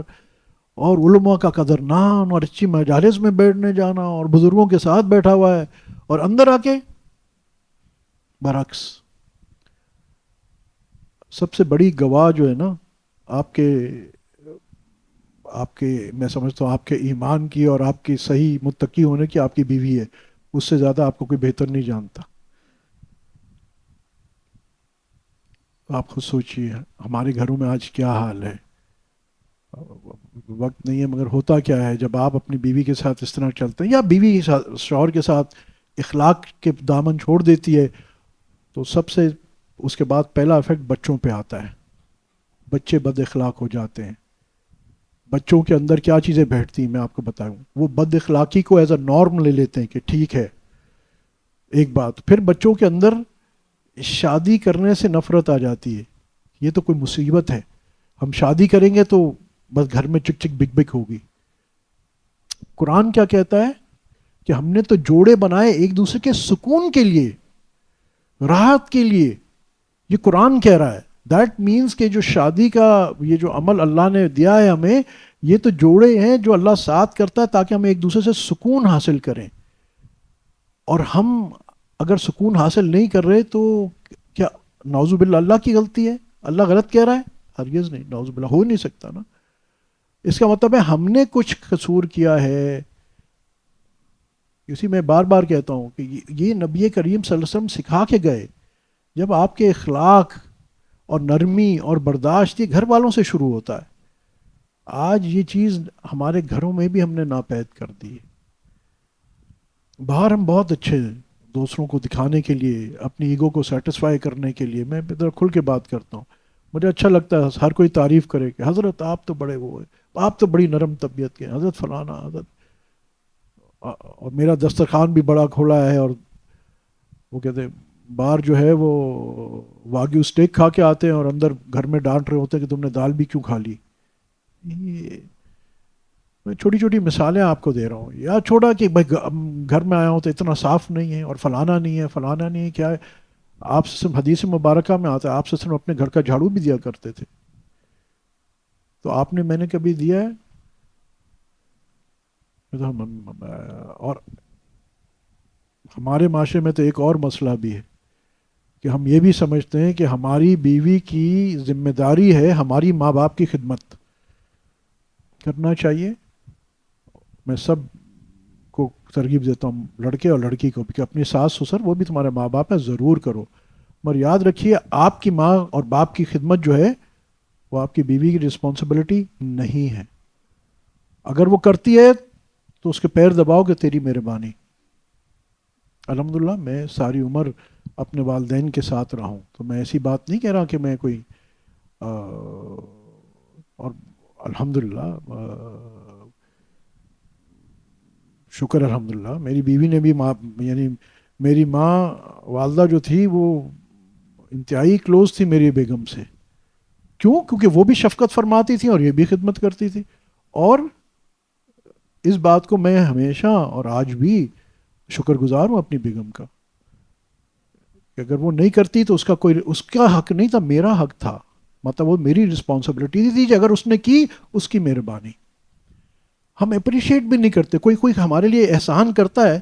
اور علماء کا قدردان، اور اچھی مجالس میں بیٹھنے جانا، اور بزرگوں کے ساتھ بیٹھا ہوا ہے، اور اندر آ کے برعکس. سب سے بڑی گواہ جو ہے نا آپ کے میں سمجھتا ہوں آپ کے ایمان کی اور آپ کی صحیح متقی ہونے کی آپ کی بیوی ہے. اس سے زیادہ آپ کو کوئی بہتر نہیں جانتا. آپ خود سوچئے ہمارے گھروں میں آج کیا حال ہے. وقت نہیں ہے مگر ہوتا کیا ہے جب آپ اپنی بیوی کے ساتھ اس طرح چلتے ہیں، یا بیوی شوہر کے ساتھ اخلاق کے دامن چھوڑ دیتی ہے، تو سب سے اس کے بعد پہلا افیکٹ بچوں پہ آتا ہے. بچے بد اخلاق ہو جاتے ہیں. بچوں کے اندر کیا چیزیں بیٹھتی ہیں میں آپ کو بتاؤں، وہ بد اخلاقی کو ایز اے نارم لے لیتے ہیں کہ ٹھیک ہے. ایک بات پھر بچوں کے اندر شادی کرنے سے نفرت آ جاتی ہے. یہ تو کوئی مصیبت ہے، ہم شادی کریں گے تو بس گھر میں چک چک بک بک ہوگی. قرآن کیا کہتا ہے کہ ہم نے تو جوڑے بنائے ایک دوسرے کے سکون کے لیے، راحت کے لیے. یہ قرآن کہہ رہا ہے. دیٹ مینس کہ جو شادی کا یہ جو عمل اللہ نے دیا ہے ہمیں، یہ تو جوڑے ہیں جو اللہ ساتھ کرتا ہے تاکہ ہم ایک دوسرے سے سکون حاصل کریں. اور ہم اگر سکون حاصل نہیں کر رہے تو کیا نعوذ باللہ اللہ کی غلطی ہے؟ اللہ غلط کہہ رہا ہے؟ ہرگز نہیں، نعوذ باللہ ہو نہیں سکتا نا. اس کا مطلب ہے ہم نے کچھ قصور کیا ہے. اسی میں بار بار کہتا ہوں کہ یہ نبی کریم صلی اللہ علیہ وسلم سکھا کے گئے. جب آپ کے اخلاق اور نرمی اور برداشت یہ گھر والوں سے شروع ہوتا ہے. آج یہ چیز ہمارے گھروں میں بھی ہم نے ناپید کر دی ہے. باہر ہم بہت اچھے ہیں دوسروں کو دکھانے کے لیے، اپنی ایگو کو سیٹسفائی کرنے کے لیے. میں ادھر کھل کے بات کرتا ہوں، مجھے اچھا لگتا ہے ہر کوئی تعریف کرے کہ حضرت آپ تو بڑے وہ ہیں، آپ تو بڑی نرم طبیعت کے ہیں، حضرت فلانا حضرت. اور میرا دسترخوان بھی بڑا کھلا ہے، اور وہ کہتے ہیں باہر جو ہے وہ واگیو اسٹیک کھا کے آتے ہیں اور اندر گھر میں ڈانٹ رہے ہوتے ہیں کہ تم نے دال بھی کیوں کھا لی. یہ میں چھوٹی چھوٹی مثالیں آپ کو دے رہا ہوں. یا چھوڑا کہ بھائی گھر میں آیا ہوں تو اتنا صاف نہیں ہے، اور فلانا نہیں ہے فلانا نہیں ہے. کیا ہے آپ سے حدیث مبارکہ میں آتا ہے آپ سے اپنے گھر کا جھاڑو بھی دیا کرتے تھے. تو آپ نے میں نے کبھی دیا ہے؟ اور ہمارے معاشرے میں تو ایک اور مسئلہ بھی ہے کہ ہم یہ بھی سمجھتے ہیں کہ ہماری بیوی کی ذمہ داری ہے ہماری ماں باپ کی خدمت کرنا چاہیے. میں سب کو ترغیب دیتا ہوں، لڑکے اور لڑکی کو بھی، کہ اپنی ساس سسر وہ بھی تمہارے ماں باپ ہیں، ضرور کرو. مگر یاد رکھیے آپ کی ماں اور باپ کی خدمت جو ہے وہ آپ کی بیوی کی رسپانسبلٹی نہیں ہے. اگر وہ کرتی ہے تو اس کے پیر دباؤ کہ تیری مہربانی. الحمدللہ میں ساری عمر اپنے والدین کے ساتھ رہا ہوں، تو میں ایسی بات نہیں کہہ رہا کہ میں کوئی اور الحمدللہ شکر الحمدللہ میری بیوی نے بھی یعنی میری ماں والدہ جو تھی وہ انتہائی کلوز تھی میری بیگم سے. کیوں؟ کیونکہ وہ بھی شفقت فرماتی تھی اور یہ بھی خدمت کرتی تھی. اور اس بات کو میں ہمیشہ اور آج بھی شکر گزار ہوں اپنی بیگم کا کہ اگر وہ نہیں کرتی تو اس کا حق نہیں تھا، میرا حق تھا. مطلب وہ میری رسپانسبلٹی تھی کہ اگر اس نے کی اس کی مہربانی. ہم اپریشیٹ بھی نہیں کرتے. کوئی ہمارے لیے احسان کرتا ہے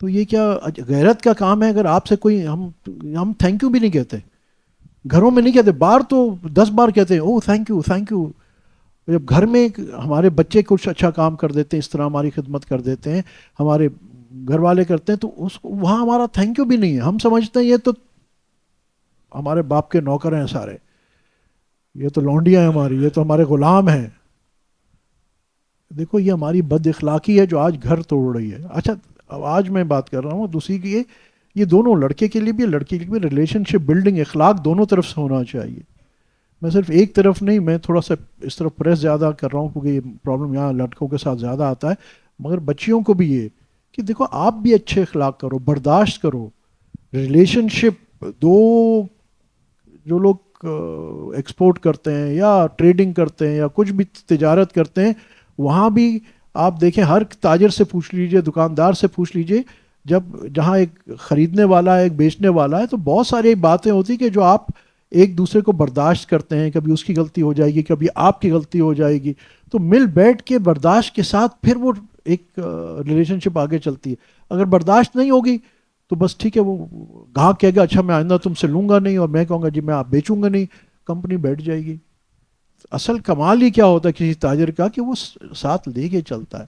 تو یہ کیا غیرت کا کام ہے اگر آپ سے کوئی ہم تھینک یو بھی نہیں کہتے. گھروں میں نہیں کہتے، باہر تو 10 بار کہتے ہیں oh thank you thank you. جب گھر میں ہمارے بچے کچھ اچھا کام کر دیتے ہیں، اس طرح ہماری خدمت کر دیتے ہیں، ہمارے گھر والے کرتے ہیں، تو وہاں ہمارا تھینک یو بھی نہیں ہے. ہم سمجھتے ہیں یہ تو ہمارے باپ کے نوکر ہیں سارے، یہ تو لونڈیاں ہیں ہماری، یہ تو ہمارے غلام ہیں. دیکھو یہ ہماری بد اخلاقی ہے جو آج گھر توڑ رہی ہے. اچھا اب آج میں بات کر رہا ہوں دوسری کی، یہ دونوں لڑکے کے لیے بھی لڑکی کے لیے بھی ریلیشن شپ بلڈنگ اخلاق دونوں طرف سے ہونا چاہیے. میں صرف ایک طرف نہیں، میں تھوڑا سا اس طرف پریس زیادہ کر رہا ہوں کیونکہ یہ پرابلم یہاں لڑکوں کے ساتھ زیادہ آتا ہے. مگر بچیوں کو بھی یہ کہ دیکھو آپ بھی اچھے اخلاق کرو، برداشت کرو. ریلیشن شپ دو، جو لوگ ایکسپورٹ کرتے ہیں یا ٹریڈنگ کرتے ہیں یا کچھ بھی تجارت کرتے ہیں، وہاں بھی آپ دیکھیں ہر تاجر سے پوچھ لیجئے، دکاندار سے پوچھ لیجئے، جب جہاں ایک خریدنے والا ہے ایک بیچنے والا ہے، تو بہت ساری باتیں ہوتی کہ جو آپ ایک دوسرے کو برداشت کرتے ہیں. کبھی اس کی غلطی ہو جائے گی، کبھی آپ کی غلطی ہو جائے گی، تو مل بیٹھ کے برداشت کے ساتھ پھر وہ ایک ریلیشن شپ آگے چلتی ہے. اگر برداشت نہیں ہوگی تو بس ٹھیک ہے، وہ گاہک کہے گا اچھا میں آئندہ تم سے لوں گا نہیں، اور میں کہوں گا جی میں آپ بیچوں گا نہیں، کمپنی بیٹھ جائے گی. اصل کمال ہی کیا ہوتا ہے کسی تاجر کا کہ وہ ساتھ لے کے چلتا ہے.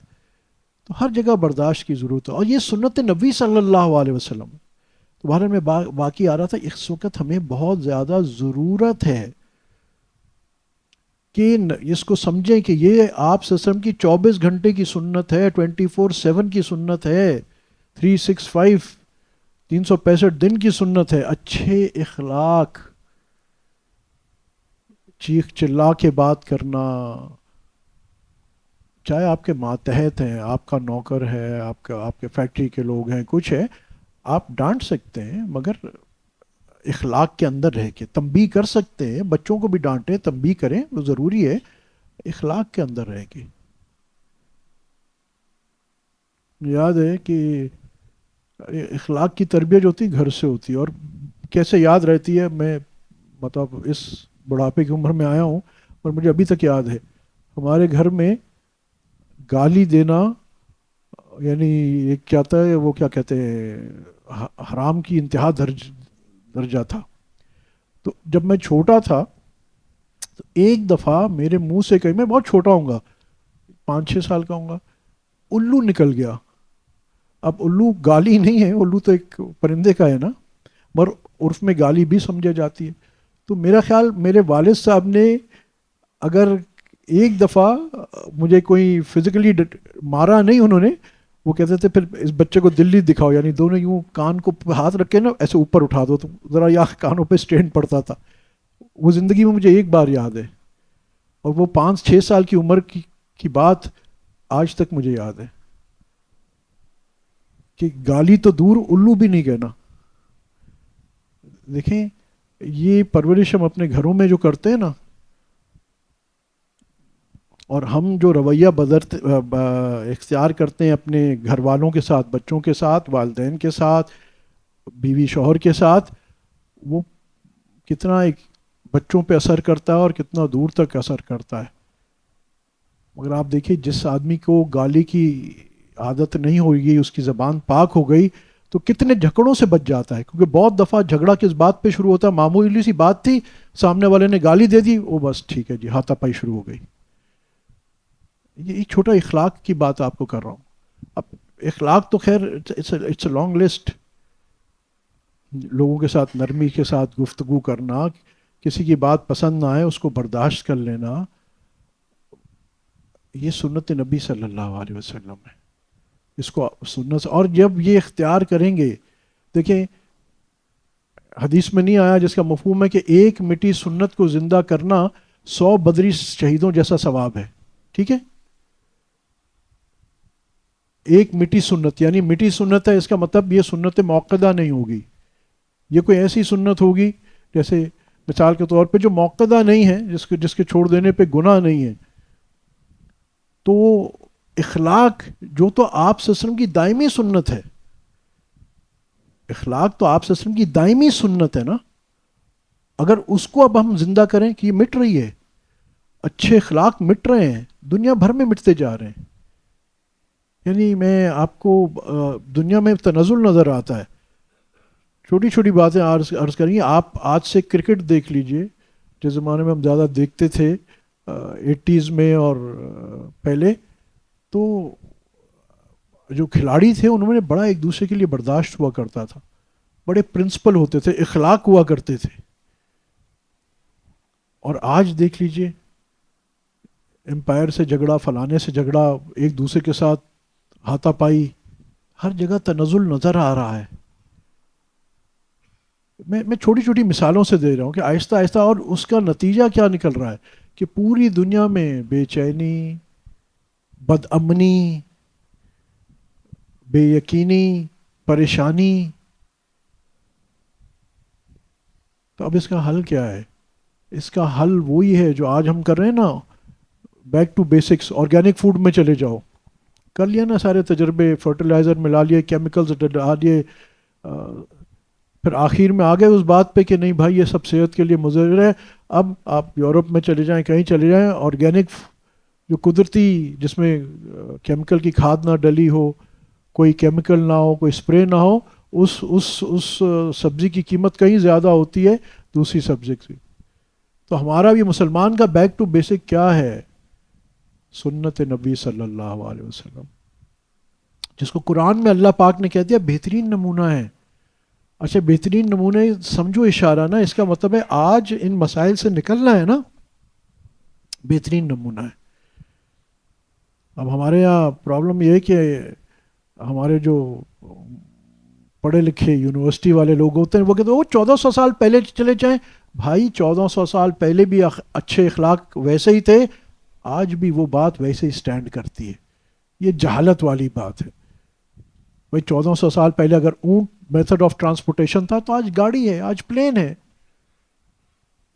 تو ہر جگہ برداشت کی ضرورت ہے، اور یہ سنت نبی صلی اللہ علیہ وسلم. تو بہرحال میں واقعی آ رہا تھا، اس وقت ہمیں بہت زیادہ ضرورت ہے کہ اس کو سمجھیں کہ یہ آپ وسلم کی 24 گھنٹے کی سنت ہے، 24/7 کی سنت ہے، 365 365 دن کی سنت ہے. اچھے اخلاق، چیخ چلا کے بات کرنا، چاہے آپ کے ماتحت ہیں، آپ کا نوکر ہے، آپ کے فیکٹری کے لوگ ہیں، کچھ ہے، آپ ڈانٹ سکتے ہیں مگر اخلاق کے اندر رہ کے. تنبیہ کر سکتے ہیں، بچوں کو بھی ڈانٹیں، تنبیہ کریں، وہ ضروری ہے، اخلاق کے اندر رہ کے. یاد ہے کہ اخلاق کی تربیت جو ہوتی ہے گھر سے ہوتی ہے، اور کیسے یاد رہتی ہے. میں مطلب اس بڑھاپے کی عمر میں آیا ہوں اور مجھے ابھی تک یاد ہے ہمارے گھر میں گالی دینا، یعنی ایک کیا تھا وہ کیا کہتے ہیں، حرام کی انتہا درجہ تھا. تو جب میں چھوٹا تھا تو ایک دفعہ میرے منہ سے کہیں، میں بہت چھوٹا ہوں گا، 5-6 سال کا ہوں گا، الو نکل گیا. اب الو گالی نہیں ہے، الو تو ایک پرندے کا ہے نا، مگر عرف میں گالی بھی سمجھا جاتی ہے. تو میرا خیال میرے والد صاحب نے اگر ایک دفعہ مجھے کوئی فزیکلی مارا نہیں انہوں نے، وہ کہتے تھے پھر اس بچے کو دلی دکھاؤ، یعنی دونوں یوں کان کو ہاتھ رکھ کے نا ایسے اوپر اٹھا دو تو ذرا یہ کانوں پہ سٹینڈ پڑتا تھا. وہ زندگی میں مجھے ایک بار یاد ہے، اور وہ 5-6 سال کی عمر کی بات آج تک مجھے یاد ہے کہ گالی تو دور، الو بھی نہیں کہنا. دیکھیں یہ پرورش ہم اپنے گھروں میں جو کرتے ہیں نا، اور ہم جو رویہ اختیار کرتے ہیں اپنے گھر والوں کے ساتھ، بچوں کے ساتھ، والدین کے ساتھ، بیوی شوہر کے ساتھ، وہ کتنا ایک بچوں پہ اثر کرتا ہے اور کتنا دور تک اثر کرتا ہے. مگر آپ دیکھیے جس آدمی کو گالی کی عادت نہیں ہوئی، اس کی زبان پاک ہو گئی، تو کتنے جھگڑوں سے بچ جاتا ہے. کیونکہ بہت دفعہ جھگڑا کس بات پہ شروع ہوتا ہے، معمولی سی بات تھی، سامنے والے نے گالی دے دی، وہ بس ٹھیک ہے جی ہاتھا پائی شروع ہو گئی. یہ ایک چھوٹا اخلاق کی بات آپ کو کر رہا ہوں. اب اخلاق تو خیر اٹس اے لانگ لسٹ. لوگوں کے ساتھ نرمی کے ساتھ گفتگو کرنا، کسی کی بات پسند نہ آئے اس کو برداشت کر لینا، یہ سنت نبی صلی اللہ علیہ وسلم ہے. اس کو سنت، اور جب یہ اختیار کریں گے، دیکھیں حدیث میں نہیں آیا جس کا مفہوم ہے کہ ایک مٹی سنت کو زندہ کرنا 100 بدری شہیدوں جیسا ثواب ہے. ٹھیک ہے، ایک مٹی سنت، یعنی مٹی سنت ہے، اس کا مطلب یہ سنت موقدہ نہیں ہوگی. یہ کوئی ایسی سنت ہوگی جیسے مثال کے طور پہ جو موقدہ نہیں ہے، جس کے چھوڑ دینے پہ گناہ نہیں ہے. تو اخلاق جو تو آپ صلی اللہ علیہ وسلم کی دائمی سنت ہے، اخلاق تو آپ صلی اللہ علیہ وسلم کی دائمی سنت ہے نا، اگر اس کو اب ہم زندہ کریں کہ یہ مٹ رہی ہے، اچھے اخلاق مٹ رہے ہیں، دنیا بھر میں مٹتے جا رہے ہیں. یعنی میں آپ کو دنیا میں تنزل نظر آتا ہے. چھوٹی چھوٹی باتیں عرض کریں گے. آپ آج سے کرکٹ دیکھ لیجئے، جس زمانے میں ہم زیادہ دیکھتے تھے 80s میں اور پہلے، تو جو کھلاڑی تھے انہوں نے بڑا ایک دوسرے کے لیے برداشت ہوا کرتا تھا، بڑے پرنسپل ہوتے تھے، اخلاق ہوا کرتے تھے. اور آج دیکھ لیجئے، امپائر سے جھگڑا، فلانے سے جھگڑا، ایک دوسرے کے ساتھ ہاتھا پائی، ہر جگہ تنزل نظر آ رہا ہے. میں چھوٹی چھوٹی مثالوں سے دے رہا ہوں کہ آہستہ آہستہ، اور اس کا نتیجہ کیا نکل رہا ہے کہ پوری دنیا میں بے چینی، بد امنی، بے یقینی، پریشانی. تو اب اس کا حل کیا ہے؟ اس کا حل وہی ہے جو آج ہم کر رہے ہیں نا، back to basics. Organic food میں چلے جاؤ، کر لیا نا سارے تجربے، فرٹیلائزر ملا لیے، کیمیکلز ڈال دیے، پھر آخر میں آ گئے اس بات پہ کہ نہیں بھائی یہ سب صحت کے لیے مضر ہے. اب آپ یورپ میں چلے جائیں، کہیں چلے جائیں، آرگینک جو قدرتی، جس میں کیمیکل کی کھاد نہ ڈلی ہو، کوئی کیمیکل نہ ہو، کوئی اسپرے نہ ہو، اس سبزی کی قیمت کہیں زیادہ ہوتی ہے دوسری سبزی سے. تو ہمارا بھی مسلمان کا بیک ٹو بیسک کیا ہے؟ سنت نبی صلی اللہ علیہ وسلم، جس کو قرآن میں اللہ پاک نے کہہ دیا بہترین نمونہ ہے. اچھا بہترین نمونے سمجھو اشارہ نا، اس کا مطلب ہے آج ان مسائل سے نکلنا ہے نا، بہترین نمونہ ہے. اب ہمارے یہاں پرابلم یہ ہے کہ ہمارے جو پڑھے لکھے یونیورسٹی والے لوگ ہوتے ہیں وہ کہتے ہیں وہ 1400 سال پہلے چلے جائیں. بھائی 1400 سال پہلے بھی اچھے اخلاق ویسے ہی تھے، آج بھی وہ بات ویسے ہی سٹینڈ کرتی ہے. یہ جہالت والی بات ہے. بھائی 1400 سال پہلے اگر اونٹ میتھڈ آف ٹرانسپورٹیشن تھا تو آج گاڑی ہے، آج پلین ہے.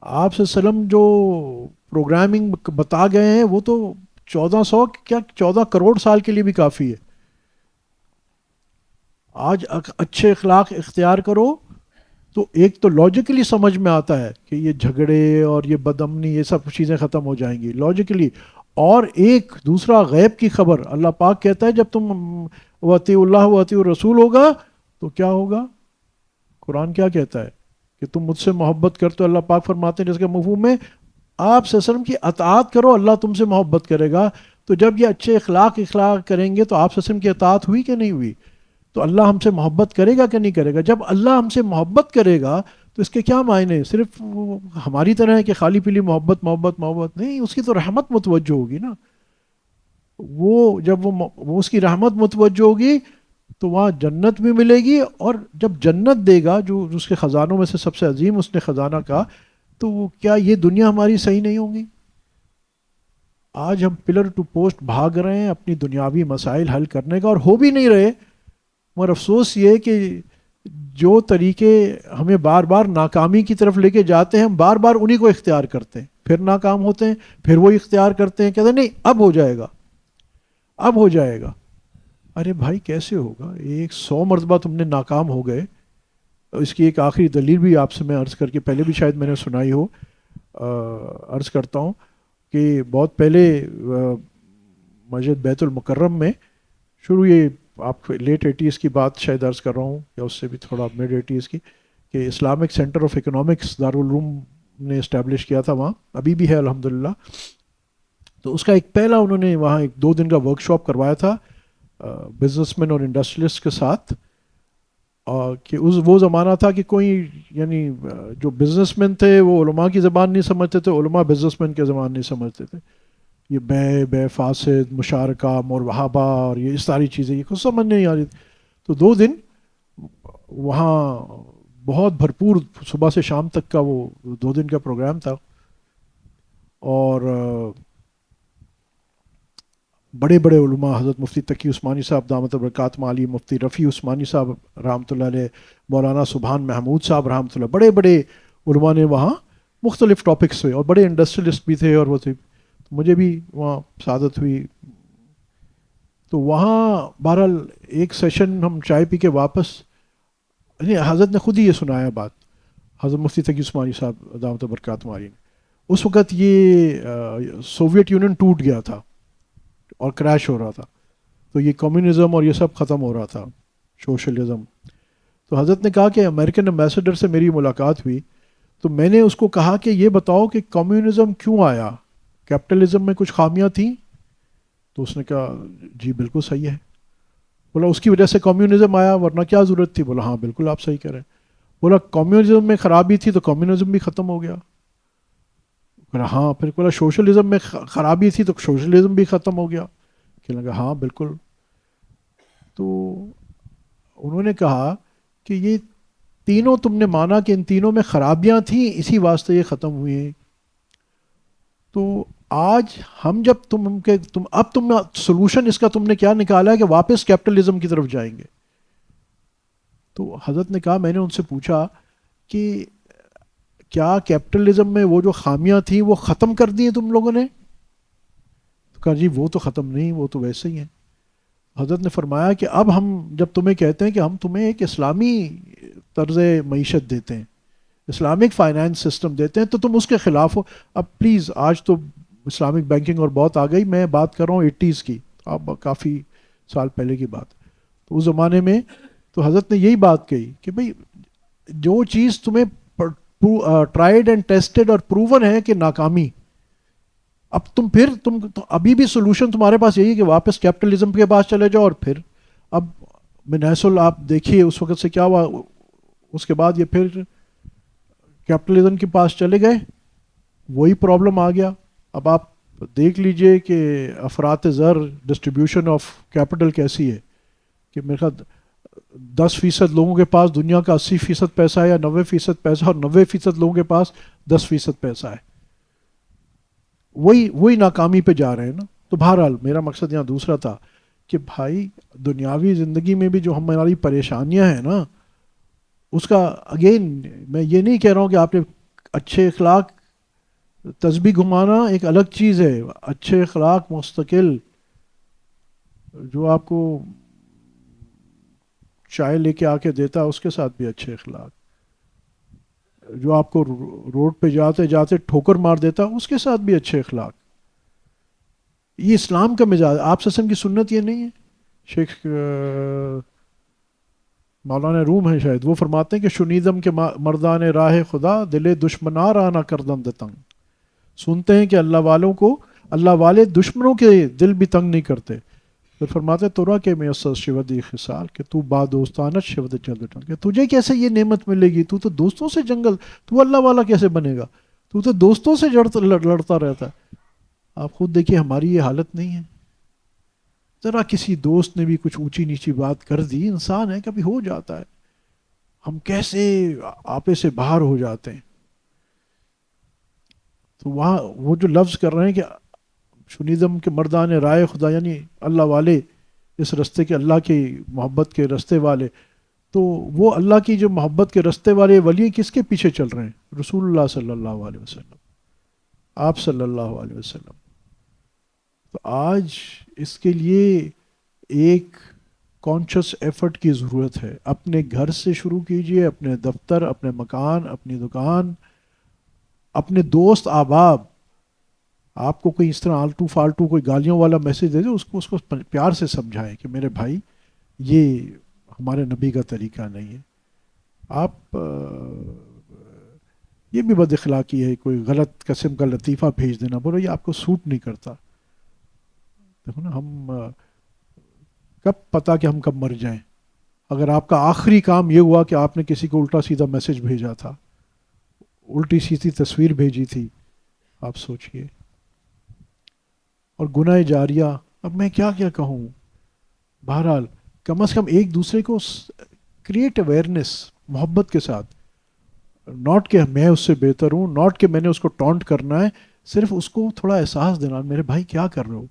آپ سے وسلم جو پروگرامنگ بتا گئے ہیں وہ تو 1400 کیا 14 کروڑ سال کے لیے بھی کافی ہے. آج اچھے اخلاق اختیار کرو تو ایک تو لاجیکلی سمجھ میں آتا ہے کہ یہ جھگڑے اور یہ بد امنی یہ سب چیزیں ختم ہو جائیں گی لاجیکلی. اور ایک دوسرا غیب کی خبر، اللہ پاک کہتا ہے جب تم وَأَطِيعُوا اللَّهَ وَأَطِيعُوا الرَّسُولَ ہوگا تو کیا ہوگا؟ قرآن کیا کہتا ہے کہ تم مجھ سے محبت کرتے ہو. اللہ پاک فرماتے ہیں جس کے مفہوم میں آپ صلی اللہ علیہ وسلم کی اطاعت کرو، اللہ تم سے محبت کرے گا. تو جب یہ اچھے اخلاق کریں گے تو آپ صلی اللہ علیہ وسلم کی اطاعت ہوئی کہ نہیں ہوئی؟ تو اللہ ہم سے محبت کرے گا کہ نہیں کرے گا؟ جب اللہ ہم سے محبت کرے گا تو اس کے کیا معنی؟ صرف ہماری طرح ہے کہ خالی پیلی محبت محبت محبت نہیں، اس کی تو رحمت متوجہ ہوگی نا. وہ جب وہ اس کی رحمت متوجہ ہوگی تو وہاں جنت بھی ملے گی. اور جب جنت دے گا جو اس کے خزانوں میں سے سب سے عظیم اس نے خزانہ کہا، تو کیا یہ دنیا ہماری صحیح نہیں ہوگی؟ آج ہم پلر ٹو پوسٹ بھاگ رہے ہیں اپنی دنیاوی مسائل حل کرنے کا، اور ہو بھی نہیں رہے. مگر افسوس یہ ہے کہ جو طریقے ہمیں بار بار ناکامی کی طرف لے کے جاتے ہیں ہم بار بار انہی کو اختیار کرتے ہیں، پھر ناکام ہوتے ہیں، پھر وہی اختیار کرتے ہیں، کہتے ہیں نہیں اب ہو جائے گا، اب ہو جائے گا. ارے بھائی کیسے ہوگا؟ 100 مرتبہ تم نے ناکام ہو گئے. اس کی ایک آخری دلیل بھی آپ سے میں عرض کر کے پہلے بھی شاید میں نے سنائی ہو، عرض کرتا ہوں کہ بہت پہلے مسجد بیت المکرم میں شروع، یہ آپ لیٹ 80s کی بات شاید عرض کر رہا ہوں یا اس سے بھی تھوڑا مڈ 80s کی، کہ Islamic centre of economics Darul Uloom نے اسٹیبلش کیا تھا وہاں، ابھی بھی ہے الحمدللہ. تو اس کا ایک پہلا انہوں نے وہاں ایک 2 دن کا ورک شاپ کروایا تھا بزنس مین اور انڈسٹریلسٹ کے ساتھ. اور کہ وہ زمانہ تھا کہ کوئی یعنی جو بزنس مین تھے وہ علماء کی زبان نہیں سمجھتے تھے، علماء بزنس مین کی زبان نہیں سمجھتے تھے. یہ بے فاسد، مشارکہ، مرحبا اور یہ اس ساری چیزیں یہ کچھ سمجھ نہیں آ رہی تھی. تو 2 دن وہاں بہت بھرپور صبح سے شام تک کا وہ 2 دن کا پروگرام تھا. اور بڑے بڑے علماء، حضرت مفتی تقی عثمانی صاحب دامت برکاتہم عالیہ، مفتی رفیع عثمانی صاحب رحمۃ اللہ علیہ، مولانا سبحان محمود صاحب رحمۃ اللہ، بڑے بڑے علماء نے وہاں مختلف ٹاپکس پہ، اور بڑے انڈسٹریلسٹ بھی تھے اور وہ تھے. مجھے بھی وہاں سعادت ہوئی. تو وہاں بہرحال ایک سیشن ہم چائے پی کے واپس، حضرت نے خود ہی یہ سنایا بات، حضرت مفتی تقی عثمانی صاحب دامت برکاتہم عالیہ نے. اس وقت یہ سوویت یونین ٹوٹ گیا تھا اور کریش ہو رہا تھا، تو یہ کمیونزم اور یہ سب ختم ہو رہا تھا، سوشلزم. تو حضرت نے کہا کہ امریکن ایمبیسڈر سے میری ملاقات ہوئی تو میں نے اس کو کہا کہ یہ بتاؤ کہ کمیونزم کیوں آیا، کیپٹلزم میں کچھ خامیاں تھیں؟ تو اس نے کہا جی بالکل صحیح ہے. بولا اس کی وجہ سے کمیونزم آیا ورنہ کیا ضرورت تھی؟ بولا ہاں بالکل آپ صحیح کہہ رہے ہیں. بولا کمیونزم میں خرابی تھی تو کمیونزم بھی ختم ہو گیا. بولا ہاں. پھر بولا سوشلزم میں خرابی تھی تو سوشلزم بھی ختم ہو گیا. کہ لگا ہاں بالکل. تو انہوں نے کہا کہ یہ تینوں تم نے مانا کہ ان تینوں میں خرابیاں تھیں اسی واسطے یہ ختم ہوئے ہیں. تو آج ہم جب تم سولوشن اس کا تم نے کیا نکالا ہے کہ واپس کیپٹلزم کی طرف جائیں گے. تو حضرت نے کہا، میں نے ان سے پوچھا کہ کیا کیپٹلزم میں وہ جو خامیاں تھیں وہ ختم کر دی ہیں تم لوگوں نے؟ تو کہا جی وہ تو ختم نہیں، وہ تو ویسے ہی ہیں. حضرت نے فرمایا کہ اب ہم جب تمہیں کہتے ہیں کہ ہم تمہیں ایک اسلامی طرز معیشت دیتے ہیں، اسلامک فائنانس سسٹم دیتے ہیں، تو تم اس کے خلاف ہو. اب پلیز آج تو اسلامک بینکنگ اور بہت آ گئی، میں بات کر رہا ہوں 80s کی، اب کافی سال پہلے کی بات. تو اس زمانے میں تو حضرت نے یہی بات کہی کہ بھئی جو چیز تمہیں ٹرائیڈ اینڈ ٹیسٹڈ اور پروون ہے کہ ناکامی، اب تم ابھی بھی سولوشن تمہارے پاس یہی ہے کہ واپس کیپٹلزم کے پاس چلے جاؤ. اور پھر اب منحصل آپ دیکھیے اس وقت سے کیا ہوا، اس کے بعد یہ پھر کیپٹلزم کے پاس چلے گئے، وہی پرابلم آ گیا. اب آپ دیکھ لیجئے کہ افراط زر ڈسٹریبیوشن آف کیپٹل کیسی ہے کہ میرے خیال 10% لوگوں کے پاس دنیا کا 80% پیسہ ہے یا 90% پیسہ، اور 90% لوگوں کے پاس 10% پیسہ ہے. وہی ناکامی پہ جا رہے ہیں نا. تو بہرحال میرا مقصد یہاں دوسرا تھا کہ بھائی دنیاوی زندگی میں بھی جو ہماری پریشانیاں ہیں نا، اس کا اگین میں یہ نہیں کہہ رہا ہوں کہ آپ نے اچھے اخلاق تسبیح گھمانا ایک الگ چیز ہے، اچھے اخلاق مستقل جو آپ کو چائے لے کے آ کے دیتا اس کے ساتھ بھی اچھے اخلاق، جو آپ کو روڈ پہ جاتے جاتے ٹھوکر مار دیتا اس کے ساتھ بھی اچھے اخلاق. یہ اسلام کا مزاج. آپ وسلم کی سنت یہ نہیں ہے. شیخ مولانا روم ہیں شاید، وہ فرماتے ہیں کہ شنیدم کے مردان راہ خدا دل دشمنار آنا کردن تنگ. سنتے ہیں کہ اللہ والے دشمنوں کے دل بھی تنگ نہیں کرتے. پھر فرماتے تورا کہ میسر شودی خصال کہ تو با دوستانت شود جلد، کہ تجھے کیسے یہ نعمت ملے گی، تو دوستوں سے تو اللہ والا کیسے بنے گا، تو دوستوں سے لڑتا رہتا ہے. آپ خود دیکھیے ہماری یہ حالت نہیں ہے. ذرا کسی دوست نے بھی کچھ اونچی نیچی بات کر دی، انسان ہے کبھی ہو جاتا ہے، ہم کیسے آپے سے باہر ہو جاتے ہیں. تو وہاں وہ جو لفظ کر رہے ہیں کہ شنیدم کے مردان رائے خدا، یعنی اللہ والے، اس رستے کے اللہ کی محبت کے رستے والے. تو وہ اللہ کی جو محبت کے رستے والے ولی کس کے پیچھے چل رہے ہیں؟ رسول اللہ صلی اللہ علیہ وسلم، آپ صلی اللہ علیہ وسلم. تو آج اس کے لیے ایک کانشس ایفرٹ کی ضرورت ہے. اپنے گھر سے شروع کیجئے، اپنے دفتر، اپنے مکان، اپنی دکان، اپنے دوست احباب. آپ کو کوئی اس طرح آلتو فالتو کوئی گالیوں والا میسج دے دے، اس کو پیار سے سمجھائیں کہ میرے بھائی یہ ہمارے نبی کا طریقہ نہیں ہے. آپ یہ بھی بد اخلاقی ہے کوئی غلط قسم کا لطیفہ بھیج دینا، بولو یہ آپ کو سوٹ نہیں کرتا. دیکھو نا، ہم کب پتا کہ ہم کب مر جائیں. اگر آپ کا آخری کام یہ ہوا کہ آپ نے کسی کو الٹا سیدھا میسج بھیجا تھا، الٹی سیدھی تصویر بھیجی تھی، آپ سوچئے. اور گناہ جاریہ، اب میں کیا کہوں. بہرحال کم از کم ایک دوسرے کو کریٹ اویئرنیس محبت کے ساتھ، ناٹ کہ میں اس سے بہتر ہوں، ناٹ کہ میں نے اس کو ٹونٹ کرنا ہے، صرف اس کو تھوڑا احساس دینا میرے بھائی کیا کر رہے ہو.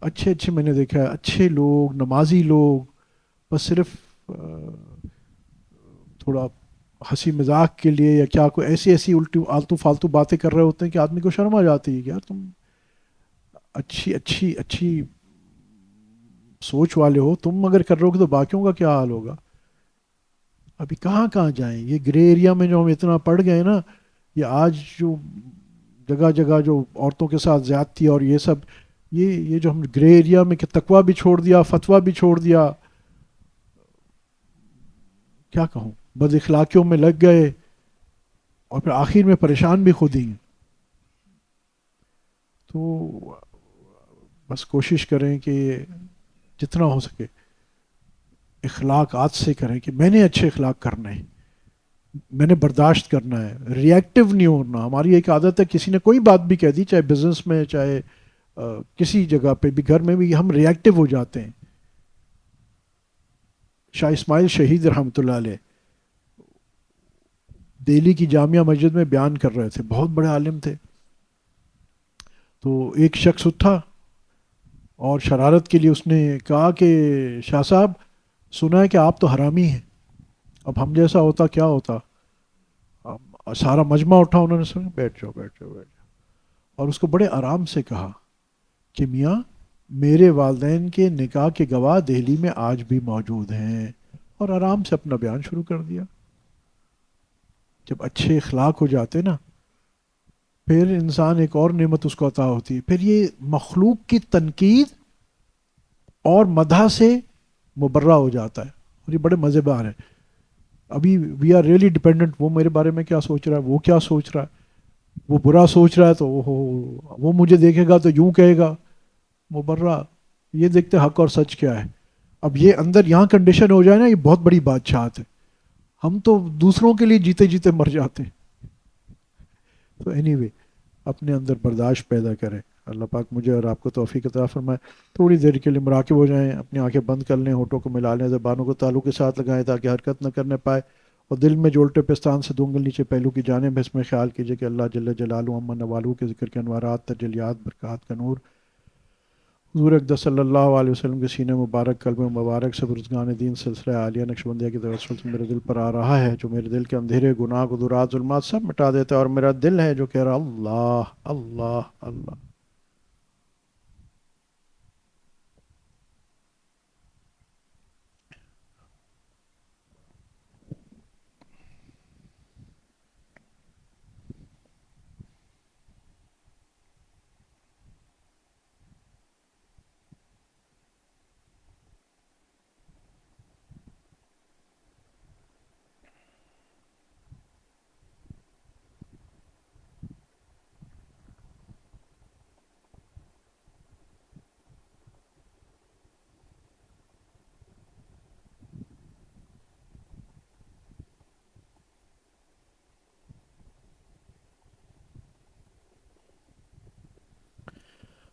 اچھے میں نے دیکھا ہے اچھے لوگ، نمازی لوگ، بس صرف تھوڑا ہنسی مذاق کے لیے یا کیا کوئی ایسی الٹی آلتو فالتو باتیں کر رہے ہوتے ہیں کہ آدمی کو شرم آ جاتی ہے کہ یار تم اچھی سوچ والے ہو، تم اگر کر رہے ہو تو باقیوں کا کیا حال ہوگا. ابھی کہاں جائیں. یہ گرے ایریا میں جو ہم اتنا پڑ گئے نا، یہ آج جو جگہ جگہ جو عورتوں کے ساتھ زیادتی اور یہ سب، یہ جو ہم گرے ایریا میں کہ تقویٰ بھی چھوڑ دیا، فتویٰ بھی چھوڑ دیا. کیا کہوں، بد اخلاقیوں میں لگ گئے اور پھر آخر میں پریشان بھی خود ہی ہیں. تو بس کوشش کریں کہ جتنا ہو سکے اخلاق آج سے کریں کہ میں نے اچھے اخلاق کرنے ہیں، میں نے برداشت کرنا ہے، ریئیکٹیو نہیں ہونا. ہماری ایک عادت ہے، کسی نے کوئی بات بھی کہہ دی، چاہے بزنس میں، چاہے کسی جگہ پہ بھی، گھر میں بھی، ہم ریئیکٹیو ہو جاتے ہیں. شاہ اسماعیل شہید رحمۃ اللہ علیہ دہلی کی جامعہ مسجد میں بیان کر رہے تھے، بہت بڑے عالم تھے. تو ایک شخص اٹھا اور شرارت کے لیے اس نے کہا کہ شاہ صاحب، سنا ہے کہ آپ تو حرامی ہیں. اب ہم جیسا ہوتا کیا ہوتا. سارا مجمع اٹھا، انہوں نے سنا، بیٹھ جاؤ بیٹھ جاؤ بیٹھ جاؤ. اور اس کو بڑے آرام سے کہا کہ میاں، میرے والدین کے نکاح کے گواہ دہلی میں آج بھی موجود ہیں. اور آرام سے اپنا بیان شروع کر دیا. جب اچھے اخلاق ہو جاتے نا، پھر انسان ایک اور نعمت اس کو عطا ہوتی ہے، پھر یہ مخلوق کی تنقید اور مدح سے مبرہ ہو جاتا ہے. اور یہ بڑے مزے دار ہے. ابھی وی آر ریئلی ڈپینڈنٹ، وہ میرے بارے میں کیا سوچ رہا ہے، وہ کیا سوچ رہا ہے. وہ برا سوچ رہا ہے تو وہ مجھے دیکھے گا تو یوں کہے گا. مبرہ یہ دیکھتے حق اور سچ کیا ہے. اب یہ اندر یہاں کنڈیشن ہو جائے نا، یہ بہت بڑی بادشاہت ہے. ہم تو دوسروں کے لیے جیتے جیتے مر جاتے ہیں. تو اینی وے، اپنے اندر برداشت پیدا کریں. اللہ پاک مجھے اور آپ کو توفیق عطا فرمائے. تھوڑی دیر کے لیے مراقب ہو جائیں، اپنی آنکھیں بند کر لیں، ہونٹوں کو ملا لیں، زبانوں کو تالو کے ساتھ لگائیں تاکہ حرکت نہ کرنے پائے. اور دل میں جولٹے پستان سے دونگل نیچے پہلو کی جانب، اس میں خیال کیجئے کہ اللہ جل جلالہ امن نوالو کے ذکر کے انوارات، تجلیات، برکات کا نور حضور اقدس صلی اللہ علیہ وسلم کے سینہ مبارک، قلب مبارک سے برزگان دین سلسلہ عالیہ نقشبندیہ کی توسل سے میرے دل پر آ رہا ہے، جو میرے دل کے اندھیرے گناہ قدرات ظلمات سب مٹا دیتا ہے. اور میرا دل ہے جو کہہ رہا اللہ اللہ اللہ.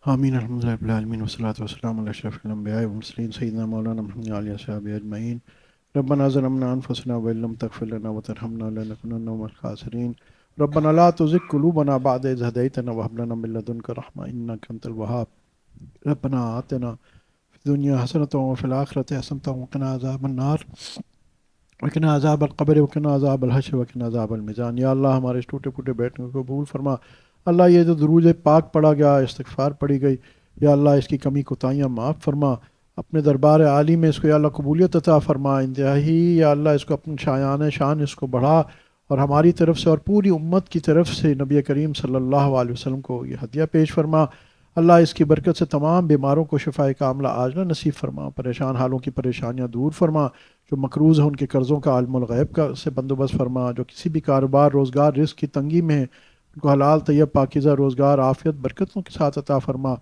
آمین. الحمد للہ رب العالمین والصلاۃ والسلام علی اشرف الانبیاء والمرسلین سیدنا مولانا محمد علیہ وصحبہ اجمعین. ربنا ظلمنا انفسنا وان لم تغفر لنا وترحمنا لنكونن من الخاسرین. ربنا لا تزغ قلوبنا بعد إذ هديتنا وهب لنا من لدنك رحمة إنك أنت الوهاب. ربنا آتنا في الدنيا حسنة وفي الآخرة حسنة وقنا عذاب النار وقنا عذاب القبر وقنا عذاب الحشر وقنا عذاب الميزان. یا اللہ ہمارے اس ٹوٹے پھوٹے بیٹھنے کو قبول فرما. اللہ یہ جو درود پاک پڑھا گیا، استغفار پڑھی گئی، یا اللہ اس کی کمی کوتاہیاں معاف فرما. اپنے دربار عالی میں اس کو یا اللہ قبولیت عطا فرما انتہائی. یا اللہ اس کو اپنے شایان شان اس کو بڑھا، اور ہماری طرف سے اور پوری امت کی طرف سے نبی کریم صلی اللہ علیہ وسلم کو یہ ہدیہ پیش فرما. اللہ اس کی برکت سے تمام بیماروں کو شفاء کاملہ عاجلہ نصیب فرما. پریشان حالوں کی پریشانیاں دور فرما. جو مقروض ہیں ان کے قرضوں کا عالم الغیب کا سے بندوبست فرما. جو کسی بھی کاروبار، روزگار، رزق کی تنگی میں ہیں، ان کو حلال طیب پاکیزہ روزگار، عافیت، برکتوں کے ساتھ عطا فرما.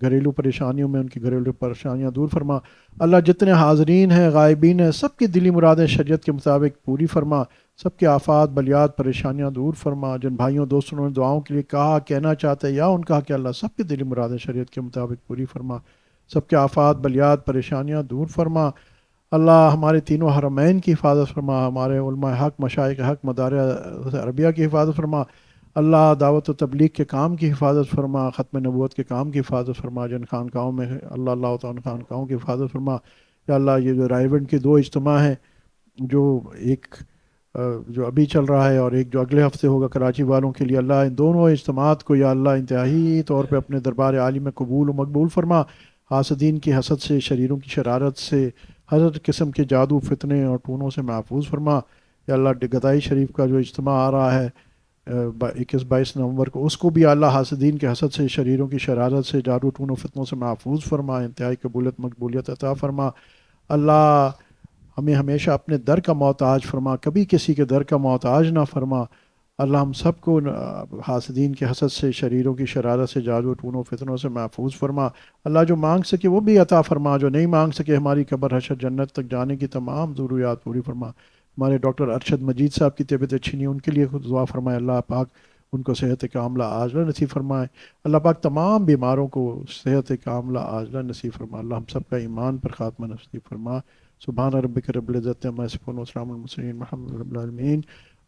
گھریلو پریشانیوں میں ان کی گھریلو پریشانیاں دور فرما. اللہ جتنے حاضرین ہیں، غائبین ہیں، سب کی دلی مرادیں شریعت کے مطابق پوری فرما. سب کے آفات، بلیات، پریشانیاں دور فرما. جن بھائیوں دوستوں نے دعاؤں کے لیے کہا، کہنا چاہتے یا ان کہا کہ اللہ سب کے دلی مرادیں شریعت کے مطابق پوری فرما. سب کے آفات، بلیات، پریشانیاں دور فرما. اللہ ہمارے تینوں حرمین کی حفاظت فرما. ہمارے علماء حق، مشائخ حق، مدارس عربیہ کی حفاظت فرما. اللہ دعوت و تبلیغ کے کام کی حفاظت فرما. ختم نبوت کے کام کی حفاظت فرما. جن خانقاہوں میں اللہ اللہ تعالیٰ خانقاہوں کی حفاظت فرما. یا اللہ یہ جو رائے گنج کے 2 اجتماع ہیں، جو ایک جو ابھی چل رہا ہے اور ایک جو اگلے ہفتے ہوگا کراچی والوں کے لیے، اللہ ان دونوں اجتماعات کو یا اللہ انتہائی طور پہ اپنے دربار عالی میں قبول و مقبول فرما. حاسدین کی حسد سے، شریروں کی شرارت سے، ہر قسم کے جادو، فتنے اور ٹونوں سے محفوظ فرما. یا اللہ گدائی شریف کا جو اجتماع آ رہا ہے 21-22 نومبر کو، اس کو بھی اللہ حاسدین کے حسد سے، شریروں کی شرارت سے، جادو ٹونوں فتنوں سے محفوظ فرما. انتہائی قبولیت مقبولیت عطا فرما. اللہ ہمیں ہمیشہ اپنے در کا محتاج فرما، کبھی کسی کے در کا محتاج نہ فرما۔ اللہ ہم سب کو حاسدین کے حسد سے، شریروں کی شرارت سے، جادو ٹونوں فتنوں سے محفوظ فرما۔ اللہ جو مانگ سکے وہ بھی عطا فرما، جو نہیں مانگ سکے ہماری قبر حشر جنت تک جانے کی تمام ضروریات پوری فرما۔ ہمارے ڈاکٹر ارشد مجید صاحب کی طبیعت اچھی نہیں، ان کے لیے خود دعا فرمائے، اللہ پاک ان کو صحت کاملہ عاجلہ نصیب فرمائے۔ اللہ پاک تمام بیماروں کو صحت کاملہ عاجلہ نصیب فرما۔ اللہ ہم سب کا ایمان پر خاتمہ نصیب فرما۔ سبحان ربک رب العزت عما یصفون وسلام علی المرسلین والحمد للہ رب العالمین۔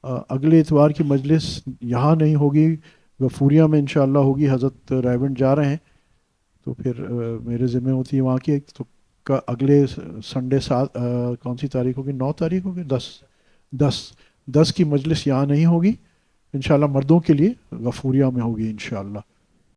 اگلے اتوار کی مجلس یہاں نہیں ہوگی، غفوریہ میں انشاءاللہ ہوگی، حضرت ریونڈ جا رہے ہیں تو پھر میرے ذمہ ہوتی ہے وہاں کی، تو اگلے سنڈے کون سی تاریخ ہوگی؟ 9 تاریخ ہوگی، 10 کی مجلس یہاں نہیں ہوگی انشاءاللہ، مردوں کے لیے غفوریہ میں ہوگی انشاءاللہ۔